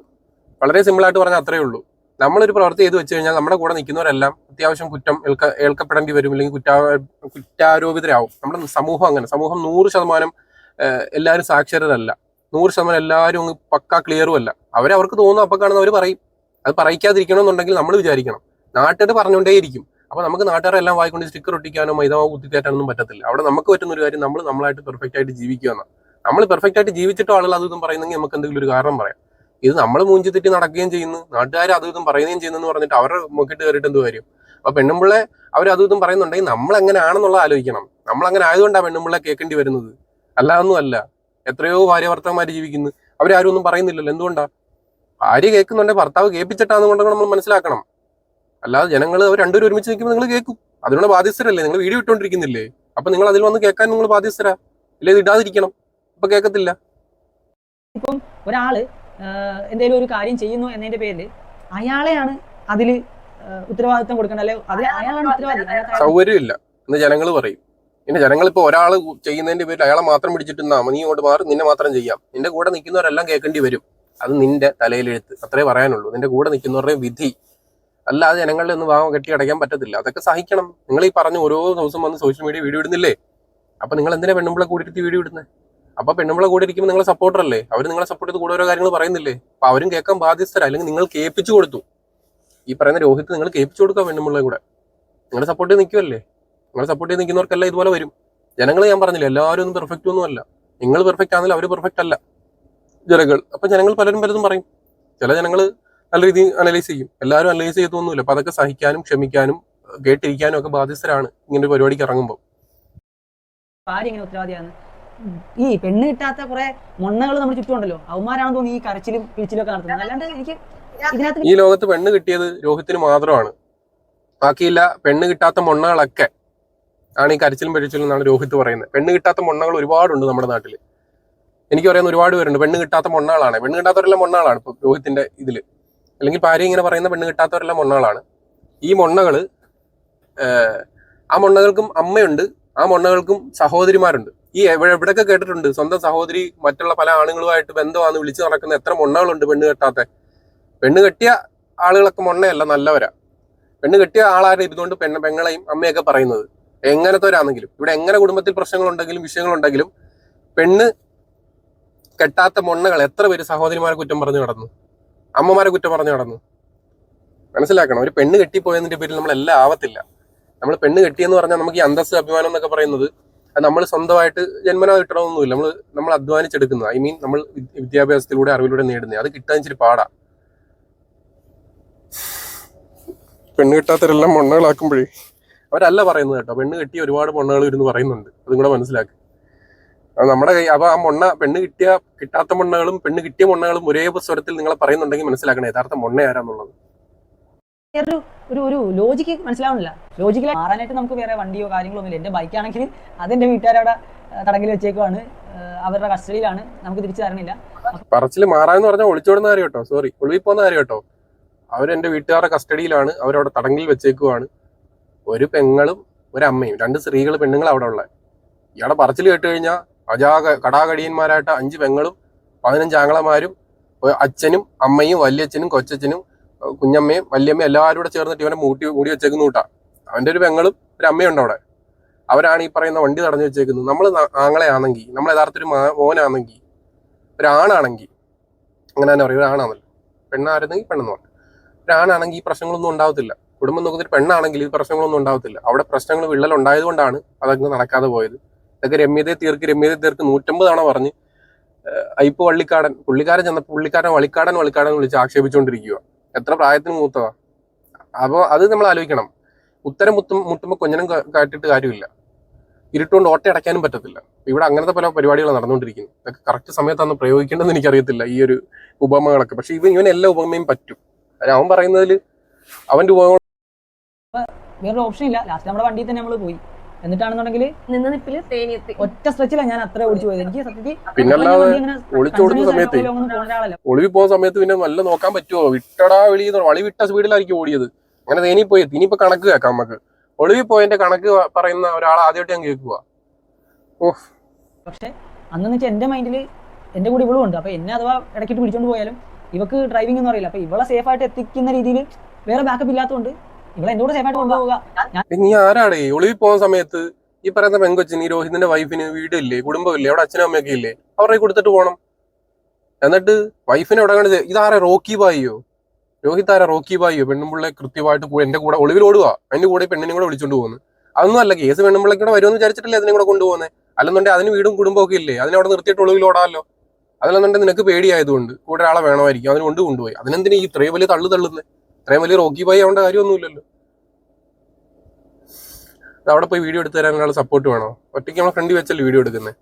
വളരെ സിമ്പിൾ ആയിട്ട് പറഞ്ഞാൽ അത്രയേ ഉള്ളൂ. നമ്മളൊരു പ്രവൃത്തി ചെയ്ത് വെച്ച് കഴിഞ്ഞാൽ നമ്മുടെ കൂടെ നിൽക്കുന്നവരെല്ലാം അത്യാവശ്യം കുറ്റം ഏൽക്കപ്പെടേണ്ടി വരും, അല്ലെങ്കിൽ കുറ്റാരോപിതരാവും. നമ്മുടെ സമൂഹം അങ്ങനെ. സമൂഹം 100% എല്ലാവരും സാക്ഷരരല്ല, 100% എല്ലാവരും അങ്ങ് പക്കാ ക്ലിയറും അല്ല. അവർക്ക് തോന്നുന്നു അപ്പൊ കാണുന്ന അവർ പറയും. അത് പറയിക്കാതിരിക്കണമെന്നുണ്ടെങ്കിൽ നമ്മൾ വിചാരിക്കണം. നാട്ടുകാർ പറഞ്ഞുകൊണ്ടേയിരിക്കും. അപ്പൊ നമുക്ക് നാട്ടുകാരെല്ലാം വായിക്കൊണ്ട് സ്റ്റിക്കർ ഒട്ടിക്കാനോ മൈദാവോ കുത്തിക്കയറ്റാനൊന്നും പറ്റത്തില്ല. അവിടെ നമുക്ക് പറ്റുന്ന ഒരു കാര്യം നമ്മൾ നമ്മളായിട്ട് പെർഫെക്റ്റ് ആയിട്ട് ജീവിക്കുകയെന്നാണ്. നമ്മൾ പെർഫെക്റ്റ് ആയിട്ട് ജീവിച്ചിട്ടോ ആളുകൾ അതും പറയുന്നെങ്കിൽ നമുക്ക് എന്തെങ്കിലും ഒരു കാരണം പറയാം. ഇത് നമ്മൾ മൂഞ്ചി തെറ്റി നടക്കുകയും ചെയ്യുന്നു, നാട്ടുകാർ അതും പറയുകയും ചെയ്യുന്നെന്ന് പറഞ്ഞിട്ട് അവരുടെ മുക്കിട്ട് കയറിയിട്ട് എന്ത് കാര്യം? അപ്പൊ പെണ്ണുമ്പിള്ളെ അവർ അതും പറയുന്നുണ്ടെങ്കിൽ നമ്മൾ എങ്ങനെ ആണെന്നുള്ളത് ആലോചിക്കണം. നമ്മൾ അങ്ങനെ ആയതുകൊണ്ടാണ് പെണ്ണുമ്പിള്ളെ കേൾക്കേണ്ടി വരുന്നത്, അല്ലാതൊന്നും അല്ല. എത്രയോ ഭാര്യ ഭർത്താക്കന്മാർ ജീവിക്കുന്നു, അവരാരും ഒന്നും പറയുന്നില്ലല്ലോ. എന്തുകൊണ്ടാ? ഭാര്യ കേൾക്കുന്നുണ്ടെങ്കിൽ ഭർത്താവ് കേൾപ്പിച്ചിട്ടാന്ന് കൊണ്ടൊക്കെ നമ്മൾ മനസ്സിലാക്കണം. അല്ലാതെ ജനങ്ങൾ അവർ രണ്ടുപേരും ഒരുമിച്ച് നിൽക്കുമ്പോൾ നിങ്ങൾ കേൾക്കും, അതിനുള്ള ബാധ്യസ്ഥരല്ലേ? നിങ്ങൾ വീഡിയോ ഇട്ടുകൊണ്ടിരിക്കുന്നില്ലേ? അപ്പൊ നിങ്ങൾ അതിൽ വന്ന് കേൾക്കാൻ നിങ്ങൾ ബാധ്യസ്ഥരാ, ഇല്ലേ? ഇത് ഇടാതിരിക്കണം. അപ്പൊ കേൾക്കത്തില്ല. ഇപ്പം ഒരാള് എന്തെങ്കിലും ഒരു കാര്യം ചെയ്യുന്നു എന്നതിന്റെ പേരിൽ അയാളെയാണ് അതില് ഉത്തരവാദിത്വം കൊടുക്കേണ്ടത്, അല്ലെ? അയാളാണ് ഉത്തരവാദി. സൗകര്യമില്ല എന്ന് ജനങ്ങൾ പറയും. പിന്നെ ജനങ്ങൾ ഇപ്പൊ ഒരാൾ ചെയ്യുന്നതിന്റെ പേരിൽ അയാളെ മാത്രം പിടിച്ചിട്ട് നീ ഇങ്ങോട്ട് മാറി, നിന്നെ മാത്രം ചെയ്യാം. നിന്റെ കൂടെ നിൽക്കുന്നവരെല്ലാം കേൾക്കേണ്ടി വരും. അത് നിന്റെ തലയിലെഴുത്ത്, അത്രേ പറയാനുള്ളൂ. നിന്റെ കൂടെ നിൽക്കുന്നവരുടെ വിധി. അല്ലാതെ ജനങ്ങളുടെ ഒന്നും ഭാഗം കെട്ടി അടയ്ക്കാൻ പറ്റത്തില്ല. അതൊക്കെ സഹിക്കണം. നിങ്ങൾ ഈ പറഞ്ഞ ഓരോ ദിവസം വന്ന് സോഷ്യൽ മീഡിയ വീഡിയോ ഇടുന്നില്ലേ? അപ്പൊ നിങ്ങൾ എന്തിനാ പെണ്ണുമ്പിളെ കൂടിയിരുത്തി വീഡിയോ ഇടുന്നത്? അപ്പൊ പെണ്ണുമ്പിളെ കൂടെ ഇരിക്കുമ്പോൾ നിങ്ങളെ സപ്പോർട്ടറല്ലേ, അവർ നിങ്ങളെ സപ്പോർട്ട് ചെയ്ത് കൂടെ ഓരോ കാര്യങ്ങൾ പറയുന്നില്ലേ? അപ്പൊ അവരും കേൾക്കാൻ ബാധ്യസ്ഥരാ, അല്ലെങ്കിൽ നിങ്ങൾ കേൾപ്പിച്ചു കൊടുത്തു. ഈ പറയുന്ന രോഹിത് നിങ്ങൾ കേൾപ്പിച്ചു കൊടുക്കുക പെണ്ണുമ്പിളെ കൂടെ. നിങ്ങൾ സപ്പോർട്ട് ചെയ്ത് നിൽക്കുമല്ലേ? നിങ്ങൾ സപ്പോർട്ട് ചെയ്ത് നിൽക്കുന്നവർക്കെല്ലാം ഇതുപോലെ വരും. ജനങ്ങൾ ഞാൻ പറഞ്ഞില്ല, എല്ലാവരും ഒന്നും പെർഫെക്റ്റ് ഒന്നും അല്ല. നിങ്ങൾ പെർഫെക്റ്റ് ആണെങ്കിലും അവർ പെർഫെക്റ്റ് അല്ല ജനങ്ങൾ. അപ്പൊ ജനങ്ങൾ പലതും പറയും. ചില ജനങ്ങൾ നല്ല രീതിയിൽ അനലൈസ് ചെയ്യും, എല്ലാവരും അനലൈസ് ചെയ്തൊന്നുമില്ല. അപ്പൊ അതൊക്കെ സഹിക്കാനും ക്ഷമിക്കാനും കേട്ടിരിക്കാനും ഒക്കെ ബാധ്യസ്ഥരാണ് ഇങ്ങനെ ഒരു പരിപാടിക്ക് ഇറങ്ങുമ്പോൾ. ഭാര്യ ഇങ്ങനെ ഉത്തരവാദിയാണ്. ഈ പെണ്ണ് കിട്ടാത്ത കുറെ മൊണ്ണകൾ നമ്മുടെ ചുറ്റുമുണ്ടല്ലോ, അവന്മാരാണെന്ന് തോന്നി ഈ കരച്ചിലും പിഴിച്ചിലും ഒക്കെ നടത്തുന്നത്. അല്ലാണ്ട് എനിക്ക് ഇതിനകത്ത് ഈ ലോകത്ത് പെണ്ണ് കിട്ടിയത് രോഹിത്തിന് മാത്രമാണ്. ബാക്കിയില്ല പെണ്ണ് കിട്ടാത്ത മൊണ്ണകളൊക്കെ ആണ് ഈ കരച്ചിലും പിഴിച്ചിലും എന്നാണ് രോഹിത് പറയുന്നത്. പെണ്ണ് കിട്ടാത്ത മൊണ്ണകൾ ഒരുപാടുണ്ട് നമ്മുടെ നാട്ടിൽ. എനിക്ക് പറയുന്ന ഒരുപാട് പേരുണ്ട് പെണ്ണ് കിട്ടാത്ത മൊണ്ണകളാണ്. പെണ്ണ് കിട്ടാത്തവരെല്ലാം മൊണ്ണകളാണ് ഇപ്പൊ രോഹിത്തിന്റെ ഇതില്. അല്ലെങ്കിൽ ഭാര്യ ഇങ്ങനെ പറയുന്ന പെണ്ണ് കിട്ടാത്തവരെല്ലാം മൊണ്ണകളാണ്. ഈ മൊണ്ണകള് ആ മൊണ്ണകൾക്കും അമ്മയുണ്ട്, ആ മൊണ്ണകൾക്കും സഹോദരിമാരുണ്ട്. ഈ എവിടെയൊക്കെ കേട്ടിട്ടുണ്ട് സ്വന്തം സഹോദരി മറ്റുള്ള പല ആണുങ്ങളുമായിട്ട് ബന്ധമാണെന്ന് വിളിച്ചു നടക്കുന്ന എത്ര മൊണ്ണകളുണ്ട് പെണ്ണ് കെട്ടാത്ത. പെണ്ണ് കെട്ടിയ ആളുകളൊക്കെ മൊണ്ണയല്ല, നല്ലവരാ. പെണ്ണ് കെട്ടിയ ആളാരെ ഇതുകൊണ്ട് പെങ്ങളെയും അമ്മയൊക്കെ പറയുന്നത് എങ്ങനത്തെവരാണെങ്കിലും, ഇവിടെ എങ്ങനെ കുടുംബത്തിൽ പ്രശ്നങ്ങളുണ്ടെങ്കിലും വിഷയങ്ങളുണ്ടെങ്കിലും പെണ്ണ് കെട്ടാത്ത മൊണ്ണകൾ എത്ര പേര് സഹോദരിമാരെ കുറ്റം പറഞ്ഞു നടന്നു, അമ്മമാരെ കുറ്റം പറഞ്ഞു നടന്നു. മനസ്സിലാക്കണം, ഒരു പെണ്ണ് കെട്ടിപ്പോയതിന്റെ പേരിൽ നമ്മളെല്ലാം ആവത്തില്ല. നമ്മൾ പെണ്ണ് കെട്ടിയെന്ന് പറഞ്ഞാൽ നമുക്ക് ഈ അന്തസ്സ് അഭിമാനം എന്നൊക്കെ പറയുന്നത് അത് നമ്മൾ സ്വന്തമായിട്ട് ജന്മനാ കിട്ടണമെന്നൊന്നുമില്ല. നമ്മൾ അധ്വാനിച്ചെടുക്കുന്നത്, ഐ മീൻ നമ്മൾ വിദ്യാഭ്യാസത്തിലൂടെ അറിവിലൂടെ നേടുന്നത്, അത് കിട്ടാൻ ഇച്ചിരി പാടാ. പെണ്ണ് കിട്ടാത്തവരെല്ലാം മൊണ്ണകളാക്കുമ്പോഴേ അവരല്ല പറയുന്നത് കേട്ടോ, പെണ്ണ് കെട്ടിയ ഒരുപാട് മൊണ്ണകൾ ഇരുന്ന് പറയുന്നുണ്ട്. അതും കൂടെ മനസ്സിലാക്കി. അത് നമ്മുടെ കൈ. അപ്പൊ ആ മൊണ്ണ പെണ്ണ് കിട്ടാത്ത മൊണ്ണകളും പെണ്ണ് കിട്ടിയ മൊണ്ണകളും ഒരേ സ്വരത്തിൽ നിങ്ങളെ പറയുന്നുണ്ടെങ്കിൽ മനസ്സിലാക്കണം യഥാർത്ഥ മൊണ്ണ ആരാന്നുള്ളത്. ഒരു ലോജിക്ക് മനസ്സിലാവുന്നില്ല. ലോജിക്കലി മാറാനായിട്ട് നമുക്ക് വേറെ വണ്ടിയോ കാര്യങ്ങളോ ഒന്നുമില്ല. എന്റെ ബൈക്കാണെങ്കിൽ അതെന്റെ വീട്ടുകാരവിടെ തടങ്കിൽ വെച്ചേക്കുവാണ്, അവരുടെ കസ്റ്റഡിയിലാണ്, നമുക്ക് തിരിച്ചു തരണില്ല. പറച്ചിൽ മാറാന്ന് പറഞ്ഞാൽ ഒളിച്ചോടുന്ന കാര്യം കേട്ടോ, സോറി, ഒളിവിൽ പോകുന്ന കാര്യം കേട്ടോ. അവരെന്റെ വീട്ടുകാരുടെ കസ്റ്റഡിയിലാണ്, അവരവിടെ തടങ്കിൽ വെച്ചേക്കുവാണ്. ഒരു പെങ്ങളും ഒരു അമ്മയും, 2 സ്ത്രീകൾ പെണ്ണുങ്ങൾ അവിടെ ഉള്ളത്. ഇയാളെ പറച്ചിൽ കേട്ട് കഴിഞ്ഞാൽ കടാകടിയന്മാരായിട്ട് 5 പെങ്ങളും 15 ആങ്ങളമാരും അച്ഛനും അമ്മയും വല്യച്ഛനും കൊച്ചച്ഛനും കുഞ്ഞമ്മയും വല്യമ്മയും എല്ലാവരും കൂടെ ചേർന്നിട്ട് ഇവനെ മൂടി വെച്ചേക്കുന്നു കൂട്ടാ. അവന്റെ ഒരു പെങ്ങളും ഒരു അമ്മയുണ്ട് അവിടെ. അവരാണ് ഈ പറയുന്ന വണ്ടി തടഞ്ഞു വെച്ചേക്കുന്നത്. നമ്മൾ ആങ്ങളെയാണെങ്കിൽ, നമ്മൾ യഥാർത്ഥ ഒരു മോനാണെങ്കിൽ, ഒരാണാണെങ്കിൽ, അങ്ങനെ തന്നെ പറയും, ഒരാണാണല്ലോ, പെണ്ണായിരുന്നെങ്കിൽ പെണ്ണെന്ന് പറഞ്ഞു. ഒരാണാണെങ്കിൽ ഈ പ്രശ്നങ്ങളൊന്നും ഉണ്ടാവത്തില്ല. കുടുംബം നോക്കുന്ന ഒരു പെണ്ണാണെങ്കിൽ ഈ പ്രശ്നങ്ങളൊന്നും ഉണ്ടാവത്തില്ല. അവിടെ പ്രശ്നങ്ങൾ വിള്ളലുണ്ടായത് കൊണ്ടാണ് അതൊക്കെ നടക്കാതെ പോയത്. ഇതൊക്കെ രമ്യതയെ തീർക്ക് 150 തവണ പറഞ്ഞ് അയ്പ് പുള്ളിക്കാരൻ ചെന്നപ്പോൾ പുള്ളിക്കാരൻ വളിക്കാടൻ വിളിച്ച് ആക്ഷേപിച്ചുകൊണ്ടിരിക്കുക. എത്ര പ്രായത്തിന് മൂത്തതാ. അപ്പോൾ അത് നമ്മൾ ആലോചിക്കണം. ഉത്തരം മുട്ടുമ്പോൾ കൊഞ്ഞനം കാട്ടിയിട്ട് കാര്യമില്ല. ഇരുട്ടുകൊണ്ട് ഓട്ടയടയ്ക്കാനും പറ്റത്തില്ല. ഇവിടെ അങ്ങനത്തെ പല പരിപാടികൾ നടന്നുകൊണ്ടിരിക്കുന്നു. ഇതൊക്കെ കറക്റ്റ് സമയത്താണ് പ്രയോഗിക്കേണ്ടതെന്ന് എനിക്കറിയത്തില്ല ഈ ഒരു ഉപമകളൊക്കെ. പക്ഷെ ഇവൻ എല്ലാ ഉപമയും പറ്റും. അവൻ പറയുന്നതിൽ അവന്റെ ഉപമ വേറൊരു ഓപ്ഷൻ ഇല്ല. ലാസ്റ്റ് നമ്മുടെ വണ്ടിയിൽ തന്നെ നമ്മൾ പോയി. എന്നിട്ടാണെന്നുണ്ടെങ്കിൽ നിന്ന് നിപ്പില് തേനിയെത്തി ഒറ്റ സ്ട്രെച്ചിലാണ് ഞാൻ അത്ര ഓടിച്ചു പോയത്. എനിക്ക് സത്യത്തിൽ പിന്നല്ലാതെ ഒളിച്ചോടുന്ന സമയത്ത്, ഒളിവിൽ പോകുന്ന സമയത്ത് പിന്നെ നല്ല നോക്കാൻ പറ്റുമോ? വിട്ടടാ വിളി, വളി വിട്ട സ്പീഡിലായിരിക്കും ഓടിയത്. അങ്ങനെ തേനി പോയി. ഇനിയിപ്പോ കണക്ക് കേൾക്കാം നമുക്ക്. ഒളിവിൽ പോയതിന്റെ കണക്ക് പറയുന്ന ഒരാൾ ആദ്യമായിട്ട് ഞാൻ കേൾക്കുക. ഓഹ്, പക്ഷെ അന്നെന്ന് വെച്ചാൽ എന്റെ മൈൻഡിൽ എന്റെ കൂടെ ഇവളും ഉണ്ട്. അപ്പൊ എന്നെ അഥവാ ഇടയ്ക്കിട്ട് പിടിച്ചോണ്ട് പോയാലും ഇവക്ക് ഡ്രൈവിംഗ് ഒന്നും അറിയില്ല. അപ്പൊ ഇവളെ സേഫ് ആയിട്ട് എത്തിക്കുന്ന രീതിയിൽ വേറെ ബാക്കപ്പ് ഇല്ലാത്തതുകൊണ്ട് ഇവളെ എന്റെ കൂടെ സേഫ് ആയിട്ട് കൊണ്ടുപോകുക. നീ ആരാടേ ഒളിവിൽ പോകുന്ന സമയത്ത്? ഈ പറയുന്ന പെങ്കൊച്ചിന്, ഈ രോഹിതിന്റെ വൈഫിന് വീടില്ലേ, കുടുംബമില്ലേ, അവിടെ അച്ഛനും അമ്മയൊക്കെ ഇല്ലേ? അവരെ കൊടുത്തിട്ട് പോകണം. എന്നിട്ട് വൈഫിനെ എവിടെ കണ്ടത്? ഇതാരാ, റോക്കി ബായിയോ? രോഹിത് ആരാ, റോക്കി ബായിയോ? പെണ്ണുമ്പിള്ളെ കൃത്യമായിട്ട് എന്റെ കൂടെ ഒളിവിൽ ഓടുക. അതിന്റെ കൂടെ പെണ്ണിനെ കൂടെ വിളിച്ചോണ്ട് പോകുന്നു. അതൊന്നും അല്ല കേസ്. പെണ്ണുമ്പിള്ളേക്കൂടെ വരുമെന്ന് വിചാരിച്ചിട്ടില്ലേ അതിനെ കൂടെ കൊണ്ടുപോകുന്നത്? അല്ലെന്നുണ്ടെങ്കിൽ അതിന് വീടും കുടുംബമൊക്കെ ഇല്ലേ? അതിനവിടെ നിർത്തിയിട്ട് ഒളിവിൽ ഓടാമല്ലോ. അതിലെന്നുണ്ടെങ്കിൽ നിനക്ക് പേടിയായതുകൊണ്ട് കൂടെ ഒരാളെ വേണമായിരിക്കും, അതിന് കൊണ്ടുപോയി. അതിനെന്തിനാ ഈ ഇത്രയും വലിയ തള്ളുന്നത്? ഇത്രയും വലിയ റോക്കി ബായി ആവേണ്ട കാര്യമൊന്നുമില്ലല്ലോ. അവിടെ പോയി വീഡിയോ എടുത്തു തരാൻ ഒരാൾ സപ്പോർട്ട് വേണോ? ഒറ്റയ്ക്ക് നമ്മളെ ഫ്രണ്ട് വെച്ചല്ലേ വീഡിയോ എടുക്കുന്നത്.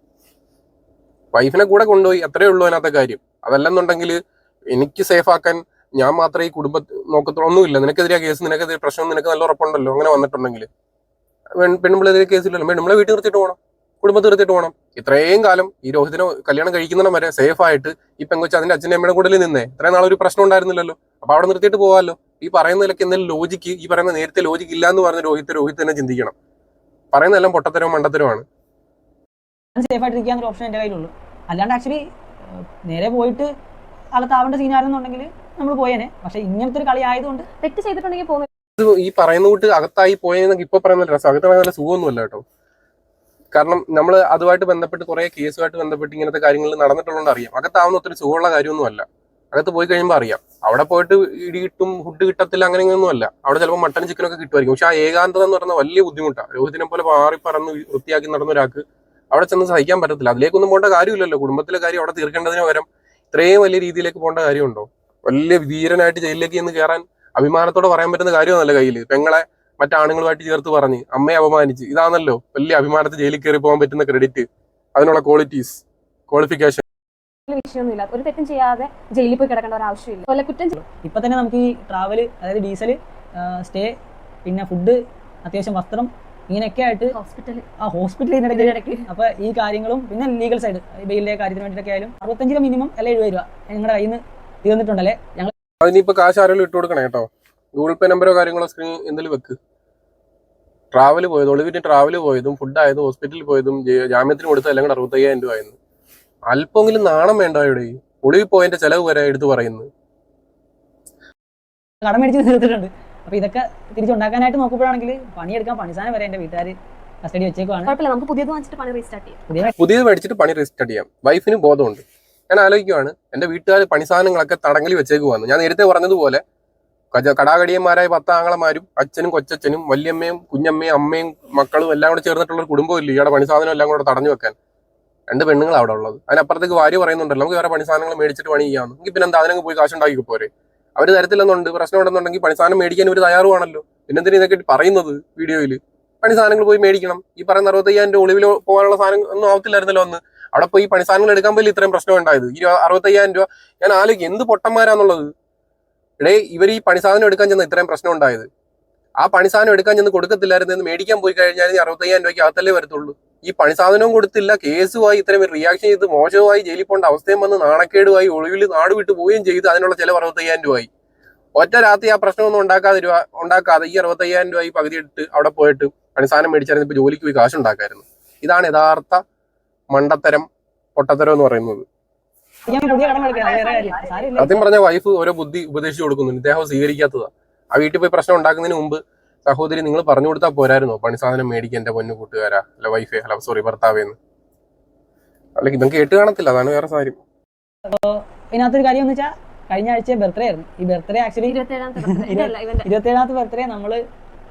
വൈഫിനെ കൂടെ കൊണ്ടുപോയി, അത്രേ ഉള്ളൂ അതിനകത്തെ കാര്യം. അതല്ലെന്നുണ്ടെങ്കിൽ എനിക്ക് സേഫ് ആക്കാൻ ഞാൻ മാത്രമേ ഈ കുടുംബത്തെ നോക്കത്തൊന്നുമില്ല. നിനക്കെതിരെ കേസ്, നിനക്കെതിരെ പ്രശ്നം, നിനക്ക് നല്ല ഉറപ്പുണ്ടല്ലോ. അങ്ങനെ വന്നിട്ടുണ്ടെങ്കിൽ പെണ്ണുമ്പിളെതിരെ കേസില്ലല്ലോ. പെണ്ണുമ്പിളെ വീട്ടിൽ നിർത്തിയിട്ട് പോകണം, കുടുംബത്തിൽ നിർത്തിയിട്ട് പോകണം. ഇത്രയും കാലം ഈ രോഹിതിനെ കല്യാണം കഴിക്കുന്നിടം വരെ സേഫ് ആയിട്ട് ഈ പെങ്കൊച്ച് അതിന്റെ അച്ഛൻ്റെ അമ്മയുടെ കൂടെ നിന്നേ. ഇത്രയും നാളൊരു പ്രശ്നം ഉണ്ടായിരുന്നില്ലല്ലോ. അപ്പൊ അവിടെ നിർത്തിയിട്ട് പോകാമല്ലോ. ഈ പറയുന്നതിലൊക്കെ എന്തെങ്കിലും ലോജിക്ക്, ഈ പറയുന്ന നേരത്തെ ലോജിക്ക് ഇല്ല എന്ന് പറഞ്ഞ രോഹിത് തന്നെ ചിന്തിക്കണം. പറയുന്നതെല്ലാം പൊട്ടത്തരവും മണ്ടത്തരവുമാണ്. സേഫ് ആയിട്ടിരിക്കാന്നൊരു ഓപ്ഷൻ എന്റെ കയ്യിലുള്ളൂ. അല്ലാണ്ട് ആക്ച്വലി നേരെ പോയിട്ട് അകത്താവേണ്ട സീനായിരുന്നുണ്ടെങ്കിൽ നമ്മൾ പോയേനെ. പക്ഷെ ഇങ്ങനത്തെ ഒരു കളി ആയതുകൊണ്ട് തെറ്റ് ചെയ്തിട്ടുണ്ടെങ്കിൽ പോകുന്നത് ഈ പറയുന്ന കൂട്ട് അകത്തായി പോയെന്നൊക്കെ ഇപ്പൊ പറയുന്ന രസം. അകത്ത് നല്ല സുഖമൊന്നുമല്ല കേട്ടോ. കാരണം നമ്മൾ അതുമായിട്ട് ബന്ധപ്പെട്ട് കുറെ കേസുമായിട്ട് ബന്ധപ്പെട്ട് ഇങ്ങനത്തെ കാര്യങ്ങൾ നടന്നിട്ടുള്ളതുകൊണ്ട് അറിയാം. അകത്താവുന്ന ഒത്തിരി സുഖമുള്ള കാര്യമൊന്നും അല്ല. അകത്ത് പോയി കഴിയുമ്പോൾ അറിയാം. അവിടെ പോയിട്ട് ഇടി കിട്ടും, ഫുഡ് കിട്ടത്തില്ല, അങ്ങനെയൊന്നും അല്ല. അവിടെ ചിലപ്പോൾ മട്ടൻ ചിക്കനൊക്കെ കിട്ടുമായിരിക്കും. പക്ഷെ ആ ഏകാന്തത എന്ന് പറയുന്നത് വലിയ ബുദ്ധിമുട്ടാണ്. രോഹിതിനെ പോലെ മാറി പറന്ന് വൃത്തിയാക്കി നടന്ന ഒരാൾക്ക് അവിടെ ചെന്ന് സഹിക്കാൻ പറ്റത്തില്ല. അതിലേക്കൊന്നും പോകേണ്ട കാര്യമില്ലല്ലോ. കുടുംബത്തിലെ കാര്യം അവിടെ തീർക്കേണ്ടതിന് പകരം ഇത്രയും വലിയ രീതിയിലേക്ക് പോകേണ്ട കാര്യമുണ്ടോ? വലിയ ധീരനായിട്ട് ജയിലിലേക്ക് ചെന്ന് കയറാൻ അഭിമാനത്തോടെ പറയാൻ പറ്റുന്ന കാര്യമൊന്നുമല്ല. കയ്യിൽ പെങ്ങളെ മറ്റാണുങ്ങളുമായിട്ട് ചേർത്ത് പറഞ്ഞ് അമ്മയെ അപമാനിച്ച്, ഇതാണല്ലോ വലിയ അഭിമാനത്തിൽ ജയിലിൽ കയറി പോകാൻ പറ്റുന്ന ക്രെഡിറ്റ്, അതിനുള്ള ക്വാളിഫിക്കേഷൻ. വിഷയമൊന്നുമില്ല. ഒരു തെറ്റും ചെയ്യാതെ ജയിലിൽ പോയി കിടക്കേണ്ട ഒരു ആവശ്യമില്ല. കൊലക്കുറ്റം ഇപ്പൊ തന്നെ നമുക്ക് ഈ ട്രാവല്, അതായത് ഡീസൽ, സ്റ്റേ, പിന്നെ ഫുഡ്, അത്യാവശ്യം വസ്ത്രം, ഇങ്ങനെയൊക്കെ ആയിട്ട് ഹോസ്പിറ്റലിനിടയ്ക്ക്. അപ്പൊ ഈ കാര്യങ്ങളും പിന്നെ ലീഗൽ സൈഡ് ബെയിലിന്റെ കാര്യത്തിന് വേണ്ടിയിട്ടൊക്കെ ആയാലും 65 രൂപ മിനിമം അല്ല 70 രൂപ നിങ്ങളുടെ കയ്യിൽ നിന്ന് തീർന്നിട്ടുണ്ടല്ലേ. ഞങ്ങൾ അതിനിപ്പോ കാശ് ആരെങ്കിലും ഇട്ട് കൊടുക്കണേ കേട്ടോ. ഗൂഗിൾ പേ നമ്പറോ കാര്യങ്ങളോ സ്ക്രീൻ എന്തെങ്കിലും വെക്ക്. ട്രാവൽ പോയത്, ഒളിവിന് ട്രാവൽ പോയതും ഫുഡായതും ഹോസ്പിറ്റലിൽ പോയതും ജാമ്യത്തിന് കൊടുത്ത എല്ലാം കൂടെ 65,000 രൂപ ആയിരുന്നു. അല്പമെങ്കിലും നാണം വേണ്ട ഇവിടെ. ഒളിവിൽ പോയതിന്റെ ചെലവ് വരെ എടുത്ത് പറയുന്നു. കടം മേടിച്ച് തീർത്തിട്ടുണ്ട്. അപ്പൊ ഇതൊക്കെ തിരിച്ചുണ്ടാക്കാനായിട്ട് നോക്കുമ്പോഴാണെങ്കിൽ പണിയെടുക്കാൻ പണിസാനം വരെ എന്റെ വീട്ടുകാർ കസ്റ്റഡി വെച്ചേക്കുവാണ്. നമുക്ക് പുതിയത് വാങ്ങിച്ചിട്ട് പണി റീസ്റ്റാർട്ട് ചെയ്യാം. പുതിയത് മേടിച്ചിട്ട് പണി റീസ്റ്റാർട്ട് ചെയ്യാം. വൈഫിന് ബോധമുണ്ട്. ഞാൻ ആലോചിക്കുവാണ്, എന്റെ വീട്ടുകാർ പണിസാധനങ്ങളൊക്കെ തടങ്കലി വെച്ചേക്കുവാന്ന്. ഞാൻ നേരത്തെ പറഞ്ഞതുപോലെ കടാകടിയന്മാരായ 10 ആങ്ങളമാരും അച്ഛനും കൊച്ചച്ഛനും വല്യമ്മയും കുഞ്ഞമ്മയും അമ്മയും മക്കളും എല്ലാം കൂടെ ചേർന്നിട്ടുള്ള ഒരു കുടുംബമില്ല. ഇയാളുടെ പണിസാധനം എല്ലാം കൂടെ തടഞ്ഞു വെക്കാൻ 2 പെണ്ണുങ്ങൾ അവിടെ ഉള്ളത്. അതിനപ്പുറത്തേക്ക് ഭാര്യ പറയുന്നുണ്ടല്ലോ നമുക്ക് വേറെ പണിസാധനങ്ങൾ മേടിച്ചിട്ട് പണി ചെയ്യാമെന്ന്. എങ്കിൽ പിന്നെ എന്താ അതിനൊക്കെ പോയി കാശുണ്ടാക്കി പോരെ? അവർ തരത്തില്ലെന്നുണ്ട്, പ്രശ്നം ഉണ്ടെന്നുണ്ടെങ്കിൽ പണിസാധനം മേടിക്കാൻ ഇവർ തയ്യാറുവാണല്ലോ. പിന്നെന്തിനാ ഇതൊക്കെ പറയുന്നത് വീഡിയോയിൽ? പണിസാധനങ്ങൾ പോയി മേടിക്കണം. ഈ പറയുന്ന 65,000 രൂപ ഒളിവിൽ പോകാനുള്ള സാധനം ഒന്നും ആവത്തില്ലായിരുന്നല്ലോ അന്ന്. അവിടെ പോയി പണിസാധനങ്ങൾ എടുക്കാൻ പോലും ഇത്രയും പ്രശ്നം ഉണ്ടായത്. ഈ 65,000 രൂപ ഞാൻ ആലോചിക്കും, എന്ത് പൊട്ടന്മാരാന്നുള്ളത്. ഇടേ ഇവർ ഈ പണിസാധനം എടുക്കാൻ ചെന്ന് ഇത്രയും പ്രശ്നം ഉണ്ടായത്. ആ പണിസാധനം എടുക്കാൻ ചെന്ന് കൊടുക്കത്തില്ലായിരുന്നു, മേടിക്കാൻ പോയി കഴിഞ്ഞാൽ 65,000 രൂപയ്ക്ക് അകത്തല്ലേ വരത്തുള്ളൂ. ഈ പണിസാധനവും കൊടുത്തില്ല, കേസുമായി ഇത്രയും റിയാക്ഷൻ ചെയ്ത് മോശമായി ജയിലിൽ പോകേണ്ട അവസ്ഥയും വന്ന് നാണക്കേടുമായി ഒളിവിൽ നാട് വിട്ടു പോവുകയും ചെയ്ത് അതിനുള്ള ചിലവ് 65,000 രൂപയായി. ഒറ്റ രാത്രി ആ പ്രശ്നമൊന്നും ഉണ്ടാക്കാതെ ഈ 65,000 രൂപ ഈ പകുതി ഇട്ട് അവിടെ പോയിട്ട് പണിസാധനം മേടിച്ചായിരുന്നു ഇപ്പൊ ജോലിക്ക് പോയി കാശുണ്ടാക്കായിരുന്നു. ഇതാണ് യഥാർത്ഥ മണ്ടത്തരം, പൊട്ടത്തരം എന്ന് പറയുന്നത്. സത്യം പറഞ്ഞ വൈഫ് ഓരോ ബുദ്ധി ഉപദേശിച്ചു കൊടുക്കുന്നുണ്ട്, ഇദ്ദേഹം സ്വീകരിക്കാത്തതാ. ആ വീട്ടിൽ പോയി പ്രശ്നം ഉണ്ടാക്കുന്നതിന് മുമ്പ് സഹോദരി നിങ്ങൾ പറഞ്ഞു കൊടുത്താൽ പോരായിരുന്നോ പണിസാധനം മേടിക്കാൻ എന്റെ പൊന്നു കൂട്ടുകാരാ, അല്ല വൈഫേ, അല്ല സോറി ഭർത്താവേന്ന്. അല്ലെങ്കിൽ ഇതൊക്കെ കേട്ട് കാണത്തില്ല, അതാണ് വേറെ കാര്യം. അപ്പോ ഇതിനകത്തൊരു കാര്യം എന്ന് വെച്ചാൽ കഴിഞ്ഞ ആഴ്ച ബർത്ത്ഡേ ആയിരുന്നു. ഈ ബർത്ത്ഡേ ആക്ച്വലി 27ാമത്തെ ബർത്ത്ഡേ നമ്മള്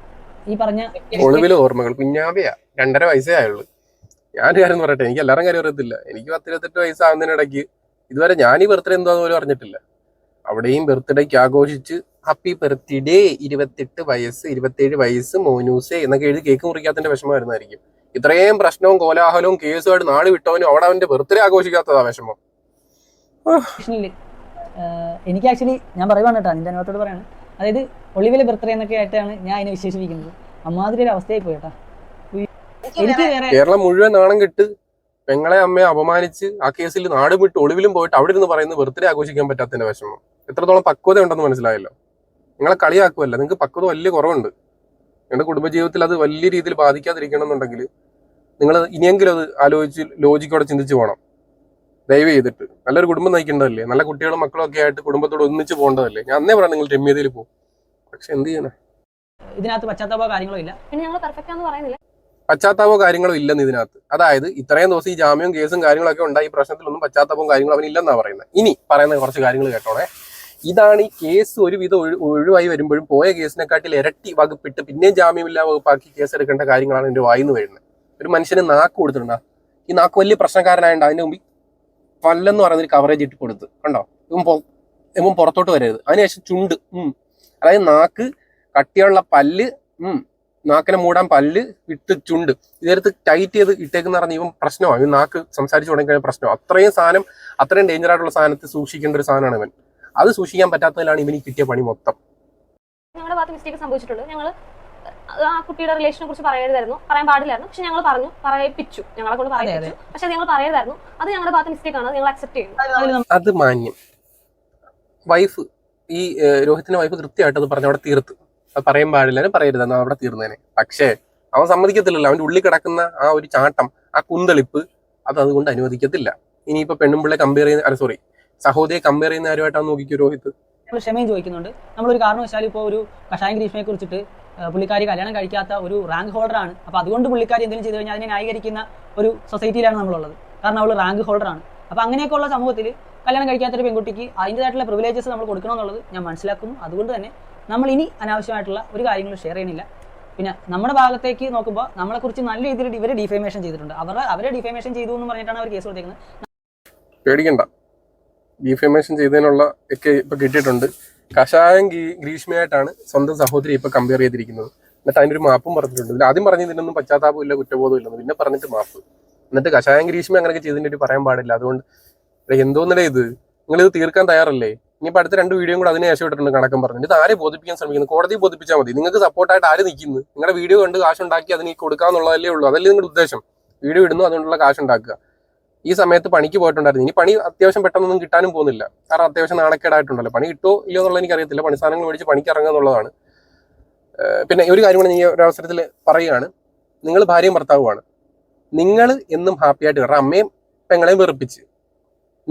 ഈ പറഞ്ഞ ഒളിവിലെ ഓർമ്മകൾ. കുഞ്ഞാവയാ, 2.5 വയസ്സേ ആയുള്ളൂ. ഞാൻ കാര്യം പറയട്ടെ, എനിക്ക് എല്ലാവരും കാര്യം അറിയത്തില്ല. എനിക്ക് 10-28 വയസ്സാകുന്നതിനിടയ്ക്ക് ഇതുവരെ ഞാൻ ഈ ബർത്ത്ഡേ എന്താന്ന് പോലും അറിഞ്ഞിട്ടില്ല. അവിടെയും ബർത്ത്ഡേക്ക് ആഘോഷിച്ച് ഹാപ്പി ബർത്ത്ഡേ 28 വയസ്സ് 27 വയസ്സ് മോനൂസേ എന്നൊക്കെ എഴുതി കേക്ക് മുറിക്കാത്തതിന്റെ വിഷമമായിരുന്നായിരിക്കും. ഇത്രയും പ്രശ്നവും കോലാഹലവും കേസുമായിട്ട് നാട് വിട്ടവനും അവിടെ അവന്റെ ബർത്ത്ഡേ ആഘോഷിക്കാത്തതാ വിഷമം. എനിക്ക് ആക്ച്വലി ഞാൻ പറയുവാണ് കേട്ടോ, നിന്റെ അനുഭവത്തോട് പറയാണ്. അതായത് ഒളിവിലെ ബർത്ത്ഡേ എന്നൊക്കെ ആയിട്ടാണ് ഞാൻ അതിനെ വിശേഷിപ്പിക്കുന്നത്. അമ്മാതിരി ഒരു അവസ്ഥയായി പോയിട്ടാ. എനിക്ക് കേരളം മുഴുവൻ നാണം കെട്ട് പെങ്ങളെ അമ്മയെ അപമാനിച്ച് ആ കേസിൽ നാട് വിട്ട് ഒളിവിലും പോയിട്ട് അവിടെ ഇരുന്ന് പറയുന്നത് ബർത്ത്ഡേ ആഘോഷിക്കാൻ പറ്റാത്തതിന്റെ വിഷമം. എത്രത്തോളം പക്വത ഉണ്ടെന്ന് മനസ്സിലായല്ലോ. നിങ്ങളെ കളിയാക്കുമല്ല, നിങ്ങൾക്ക് പക്വത വലിയ കുറവുണ്ട്. നിങ്ങളുടെ കുടുംബജീവിതത്തിൽ അത് വലിയ രീതിയിൽ ബാധിക്കാതിരിക്കണം എന്നുണ്ടെങ്കിൽ നിങ്ങൾ ഇനിയെങ്കിലും അത് ആലോചിച്ച് ലോജിക്കോടെ ചിന്തിച്ച് പോകണം. ദയവ് ചെയ്തിട്ട് നല്ലൊരു കുടുംബം നയിക്കേണ്ടതല്ലേ, നല്ല കുട്ടികളും മക്കളും ഒക്കെ ആയിട്ട് കുടുംബത്തോട് ഒന്നിച്ച് പോകേണ്ടതല്ലേ. ഞാൻ അന്നേ പറയാം നിങ്ങൾ രമ്യതയിൽ പോകും. പക്ഷെ എന്ത് ചെയ്യണം, ഇതിനകത്ത് പശ്ചാത്താപ കാര്യങ്ങളോ ഇല്ല. പിന്നെ ഞങ്ങൾ പെർഫെക്റ്റ് ആണെന്ന് പറയുന്നില്ല, പശ്ചാത്താപോ കാര്യങ്ങളോ ഇല്ലെന്ന് ഇതിനകത്ത്. അതായത് ഇത്രയും ദിവസം ഈ ജാമ്യവും കേസും കാര്യങ്ങളൊക്കെ ഉണ്ടായി, ഈ പ്രശ്നത്തിലൊന്നും പശ്ചാത്താപവും കാര്യങ്ങളും അവനില്ലെന്നാണ് പറയുന്നത്. ഇനി പറയുന്ന കുറച്ച് കാര്യങ്ങൾ കേട്ടോണേ. ഇതാണ് ഈ കേസ് ഒരുവിധം ഒഴിവായി വരുമ്പോഴും പോയ കേസിനെക്കാട്ടിൽ ഇരട്ടി വകുപ്പിട്ട് പിന്നെയും ജാമ്യമില്ലാ വകുപ്പാക്കി കേസെടുക്കേണ്ട കാര്യങ്ങളാണ് എൻ്റെ വായിന്ന് വരുന്നത്. ഒരു മനുഷ്യന് നാക്ക് കൊടുത്തിട്ടുണ്ടാ, ഈ നാക്ക് വലിയ പ്രശ്നക്കാരനായതുകൊണ്ട് അതിന്റെ മുമ്പിൽ പല്ലെന്ന് പറയുന്നൊരു കവറേജ് ഇട്ട് കൊടുത്ത് കണ്ടോ, ഇവൻ പുറത്തോട്ട് വരരുത്. അതിനുശേഷം ചുണ്ട്, അതായത് നാക്ക് കട്ടിയുള്ള പല്ല്, നാക്കിനെ മൂടാൻ പല്ല് വിട്ട് ചുണ്ട് ഇതെടുത്ത് ടൈറ്റ് ചെയ്ത് ഇട്ടേക്കെന്ന് പറഞ്ഞാൽ ഇവൻ പ്രശ്നമാണ്. ഇവൻ നാക്ക് സംസാരിച്ചു തുടങ്ങിക്കഴിഞ്ഞാൽ പ്രശ്നമാണ്. അത്രയും സാധനം, അത്രയും ഡേഞ്ചർ ആയിട്ടുള്ള സാധനത്തെ സൂക്ഷിക്കേണ്ട ഒരു സാധനമാണ് ഇവൻ. അത് സൂക്ഷിക്കാൻ പറ്റാത്തതിലാണ് ഇവന് കിട്ടിയ പണി മൊത്തം. ഞങ്ങളുടെ ഭാഗത്ത് മിസ്റ്റേക്ക് സംഭവിച്ചിട്ടുണ്ട്. ഞങ്ങൾ ആ കുട്ടിയുടെ റിലേഷനെ കുറിച്ച് പറയരുതായിരുന്നു, പറയാൻ പാടില്ലായിരുന്നു. പക്ഷെ ഞങ്ങൾ പറഞ്ഞു, പറയിപ്പിച്ചു, ഞങ്ങളെ കൊണ്ട് പറയിപ്പിച്ചു. പക്ഷെ ഞങ്ങൾ പറയരുതായിരുന്നു. അത് ഞങ്ങളുടെ ഭാഗത്ത് മിസ്റ്റേക്ക് ആണ്, ഞങ്ങൾ അക്സെപ്റ്റ് ചെയ്യുന്നു. അത് മാന്യം. വൈഫ്, ഈ രോഹിത്തിന്റെ വൈഫ് കൃത്യമായിട്ട് അത് പറഞ്ഞ അവിടെ തീർത്ത്. അത് പറയാൻ പാടില്ല, പറയരുതെന്ന് അവിടെ തീർന്നേനെ. പക്ഷേ അവൻ സമ്മതിക്കത്തില്ലല്ലോ. അവന്റെ ഉള്ളിൽ കിടക്കുന്ന ആ ഒരു ചാട്ടം, ആ കുന്തളിപ്പ്, അത് അതുകൊണ്ട് അനുവദിക്കത്തില്ല. ഇനിയിപ്പോ പെണ്ണുമ്പിള്ളെ കമ്പയർ ചെയ്യുന്ന, സഹോദരിയെ കമ്പയർ ചെയ്യുന്ന ആരുമായിട്ടാണ് നോക്കിക്കോ രോഹിത്. നമ്മൾ ക്ഷമയും ചോദിക്കുന്നുണ്ട്. നമ്മളൊരു കാരണവശാലും ഇപ്പോൾ ഒരു കഷായം ഗ്രീഷ്മയെ കുറിച്ചിട്ട് പുള്ളിക്കാരി കല്യാണം കഴിക്കാത്ത ഒരു റാങ്ക് ഹോൾഡറാണ്, അപ്പോൾ അതുകൊണ്ട് പുള്ളിക്കാരി എന്തെങ്കിലും ചെയ്ത് കഴിഞ്ഞാൽ അതിനെ ന്യായീകരിക്കുന്ന ഒരു സൊസൈറ്റിയിലാണ് നമ്മളുള്ളത്. കാരണം അവൾ റാങ്ക് ഹോൾഡറാണ്. അപ്പോൾ അങ്ങനെയൊക്കെയുള്ള സമൂഹത്തിൽ കല്യാണം കഴിക്കാത്തൊരു പെൺകുട്ടിക്ക് അതിൻ്റെതായിട്ടുള്ള പ്രിവിലേജസ് നമ്മൾ കൊടുക്കണമെന്നുള്ളത് ഞാൻ മനസ്സിലാക്കുന്നു. അതുകൊണ്ട് തന്നെ നമ്മൾ ഇനി അനാവശ്യമായിട്ടുള്ള ഒരു കാര്യങ്ങളും ഷെയർ ചെയ്യണില്ല. പിന്നെ നമ്മുടെ ഭാഗത്തേക്ക് നോക്കുമ്പോൾ നമ്മളെക്കുറിച്ച് നല്ല രീതിയിൽ ഇവരെ ഡിഫേമേഷൻ ചെയ്തിട്ടുണ്ട്. അവരെ ഡിഫേമേഷൻ ചെയ്തു എന്ന് പറഞ്ഞിട്ടാണ് അവർ കേസ് കൊടുത്തേക്കുന്നത്. പേടിക്കണ്ട, ഡിഫേമേഷൻ ചെയ്തതിനുള്ള ഒക്കെ ഇപ്പൊ കിട്ടിയിട്ടുണ്ട്. കഷായം ഗ്രീഷ്മയായിട്ടാണ് സ്വന്തം സഹോദരി ഇപ്പൊ കമ്പയർ ചെയ്തിരിക്കുന്നത്. എന്നിട്ട് അതിനൊരു മാപ്പും പറഞ്ഞിട്ടുണ്ട്. ഇതിൽ ആദ്യം പറഞ്ഞ് ഇതിനൊന്നും പശ്ചാത്താപം ഇല്ല, കുറ്റബോധം ഇല്ലെന്ന്, പിന്നെ പറഞ്ഞിട്ട് മാപ്പ്. എന്നിട്ട് കഷായം ഗ്രീഷ്മ അങ്ങനെയൊക്കെ ചെയ്തിട്ട് പറയാൻ പാടില്ല. അതുകൊണ്ട് എന്തോന്നല്ലേ ഇത്, നിങ്ങളിത് തീർക്കാൻ തയ്യാറല്ലേ? ഇനിയിപ്പോൾ അടുത്ത 2 വീഡിയോ കൂടെ അതിനെ ശേഷം ഇട്ടിട്ടുണ്ട് കണക്കം പറഞ്ഞിട്ട്. ഇത് ആരെ ബോധിപ്പിക്കാൻ ശ്രമിക്കുന്നു? കോടതി ബോധിപ്പിച്ചാൽ മതി. നിങ്ങൾക്ക് സപ്പോർട്ടായിട്ട് ആര് നിൽക്കുന്നു? നിങ്ങളുടെ വീഡിയോ കണ്ട് കാശുണ്ടാക്കി അതിന് കൊടുക്കാന്നുള്ളതല്ലേ ഉള്ളൂ. അതല്ലേ നിങ്ങളുടെ ഉദ്ദേശം? വീഡിയോ ഇടുന്നു, അതുകൊണ്ടുള്ള കാശുണ്ടാക്കുക. ഈ സമയത്ത് പണിക്ക് പോയിട്ടുണ്ടായിരുന്നു. ഇനി പണി അത്യാവശ്യം പെട്ടെന്നൊന്നും കിട്ടാനും പോകുന്നില്ല. കാരണം അത്യാവശ്യം നാണക്കേടായിട്ടുണ്ടല്ലോ. പണി കിട്ടോ ഇല്ലയോ എന്നുള്ളത് എനിക്കറിയത്തില്ല. പണി സാധനങ്ങൾ മേടിച്ച് പണിക്ക് ഇറങ്ങുക എന്നുള്ളതാണ്. പിന്നെ ഒരു കാര്യം കൂടെ ഈ ഒരു അവസരത്തിൽ പറയുകയാണ്, നിങ്ങൾ ഭാര്യയും ഭർത്താവുമാണ്. നിങ്ങൾ എന്നും ഹാപ്പി ആയിട്ട് വരണം. അമ്മയും പെങ്ങളെയും വെറുപ്പിച്ച്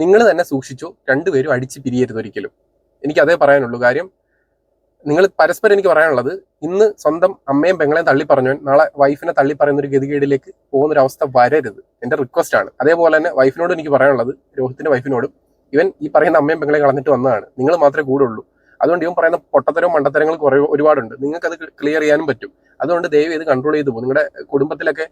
നിങ്ങൾ തന്നെ സൂക്ഷിച്ചോ. രണ്ടുപേരും അടിച്ച് പിരിയരുത് ഒരിക്കലും. എനിക്ക് അതേ പറയാനുള്ളൂ. കാര്യം നിങ്ങൾ പരസ്പരം, എനിക്ക് പറയാനുള്ളത്, ഇന്ന് സ്വന്തം അമ്മയും പെങ്ങളെയും തള്ളി പറഞ്ഞവൻ നാളെ വൈഫിനെ തള്ളി പറയുന്ന ഒരു ഗതികേടിലേക്ക് പോകുന്നൊരവസ്ഥ വരരുത്. എൻ്റെ റിക്വസ്റ്റ് ആണ്. അതേപോലെ തന്നെ വൈഫിനോട് എനിക്ക് പറയാനുള്ളത്, രോഹിത്തിന്റെ വൈഫിനോടും, ഇവൻ ഈ പറയുന്ന അമ്മയും പെങ്ങളെ കളഞ്ഞിട്ട് വന്നതാണ്. നിങ്ങൾ മാത്രമേ കൂടെ ഉള്ളൂ. അതുകൊണ്ട് ഇവൻ പറയുന്ന പൊട്ടത്തരവും മണ്ടത്തരങ്ങളും ഒരുപാടുണ്ട്. നിങ്ങൾക്ക് അത് ക്ലിയർ ചെയ്യാനും പറ്റും. അതുകൊണ്ട് ദയവ് ചെയ്ത് കൺട്രോൾ ചെയ്ത് പോകും. നിങ്ങളുടെ കുടുംബത്തിലൊക്കെ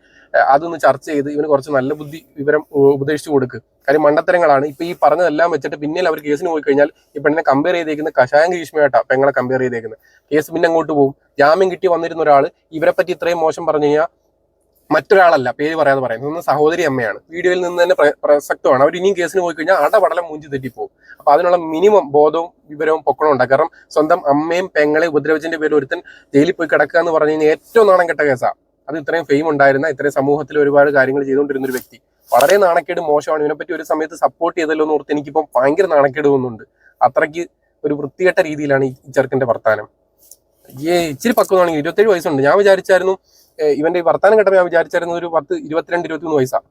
അതൊന്ന് ചർച്ച ചെയ്ത് ഇവന് കുറച്ച് നല്ല വിവരം ഉപദേശിച്ചു കൊടുക്കുക. കാര്യം മണ്ടത്തരങ്ങളാണ്. ഇപ്പൊ ഈ പറഞ്ഞതെല്ലാം വെച്ചിട്ട് പിന്നീട് അവർ കേസിന് പോയി കഴിഞ്ഞാൽ ഈ പെണ്ണിനെ കമ്പയർ ചെയ്തേക്കുന്ന കഷായം ഗ്രീഷ്മയായിട്ടാ പെങ്ങളെ കമ്പയർ ചെയ്തേക്കുന്നത്. കേസ് പിന്നെ അങ്ങോട്ട് പോകും. ജാമ്യം കിട്ടി വന്നിരുന്ന ഒരാൾ ഇവരെ പറ്റി ഇത്രയും മോശം പറഞ്ഞു കഴിഞ്ഞാൽ മറ്റൊരാളല്ല, പേര് പറയാതെ പറയുന്നത്, സഹോദരി അമ്മയാണ്. വീഡിയോയിൽ നിന്ന് തന്നെ പ്രസക്തമാണ്. അവർ ഇനിയും കേസിന് പോയി കഴിഞ്ഞാൽ അടപടലം മൂഞ്ചി തെറ്റിപ്പോകും. അപ്പൊ അതിനുള്ള മിനിമം ബോധവും വിവരവും പൊക്കണം ഉണ്ടാകും. കാരണം സ്വന്തം അമ്മയും പെങ്ങളെ ഉപദ്രവിച്ചതിന്റെ പേരിൽ ഒരുത്തൻ ജയിലിൽ പോയി കിടക്കുക എന്ന് പറഞ്ഞു കഴിഞ്ഞാൽ ഏറ്റവും നാണം കെട്ട കേസാണ്. അത് ഇത്രയും ഫെയിം ഉണ്ടായിരുന്ന, ഇത്രയും സമൂഹത്തിൽ ഒരുപാട് കാര്യങ്ങൾ ചെയ്തുകൊണ്ടിരുന്ന ഒരു വ്യക്തി. വളരെ നാണക്കേട്, മോശമാണ്. ഇതിനെപ്പറ്റി ഒരു സമയത്ത് സപ്പോർട്ട് ചെയ്തല്ലോ എന്ന് ഓർത്ത് എനിക്കിപ്പം ഭയങ്കര നാണക്കേട് തോന്നുന്നുണ്ട്. അത്രയ്ക്ക് ഒരു വൃത്തികെട്ട രീതിയിലാണ് ഈ ചെറുക്കന്റെ വർത്താനം. ഇച്ചിരി പക്വതാണെങ്കിൽ 27 വയസ്സുണ്ട്. ഞാൻ വിചാരിച്ചായിരുന്നു ഇവന്റെ ഈ വർത്താനം കേട്ടപ്പോൾ ഞാൻ വിചാരിച്ചായിരുന്നു ഒരു 10, 22, 23 വയസ്സാണ്.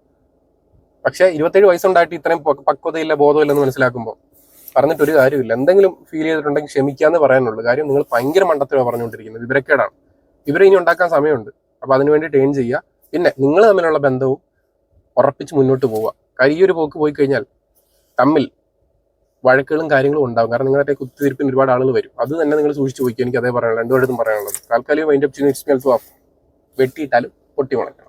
പക്ഷെ 27 വയസ്സുണ്ടായിട്ട് ഇത്രയും പക്വതയില്ല, ബോധമില്ലെന്ന് മനസ്സിലാക്കുമ്പോൾ പറഞ്ഞിട്ടൊരു കാര്യമില്ല. എന്തെങ്കിലും ഫീൽ ചെയ്തിട്ടുണ്ടെങ്കിൽ ക്ഷമിക്കാന്ന് പറയാനുള്ളൂ. കാര്യം നിങ്ങൾ ഭയങ്കര മണ്ടത്തിലാണ് പറഞ്ഞുകൊണ്ടിരിക്കുന്നത്. വിവരക്കേടാണ്. ഇവരെ ഇനി ഉണ്ടാക്കാൻ സമയമുണ്ട്. അപ്പൊ അതിനുവേണ്ടി ട്രെയിൻ ചെയ്യുക. പിന്നെ നിങ്ങൾ തമ്മിലുള്ള ബന്ധവും ഉറപ്പിച്ച് മുന്നോട്ട് പോവുക. കാര്യം ഈ ഒരു പോക്ക് പോയി കഴിഞ്ഞാൽ തമ്മിൽ വഴക്കുകളും കാര്യങ്ങളും ഉണ്ടാകും. കാരണം നിങ്ങളുടെ കുത്തിരിപ്പിന് ഒരുപാട് ആളുകൾ വരും. അത് തന്നെ നിങ്ങൾ സൂക്ഷിച്ചു പോയിക്കുക. എനിക്ക് അതേ പറയാനുള്ളൂ. രണ്ടുപേരും പറയാനുള്ളത്. താൽക്കാലികം വൈൻഡപ്പ് ചെയ്യുന്ന വെട്ടിയിട്ടാലും പൊട്ടി മുളക്കണം.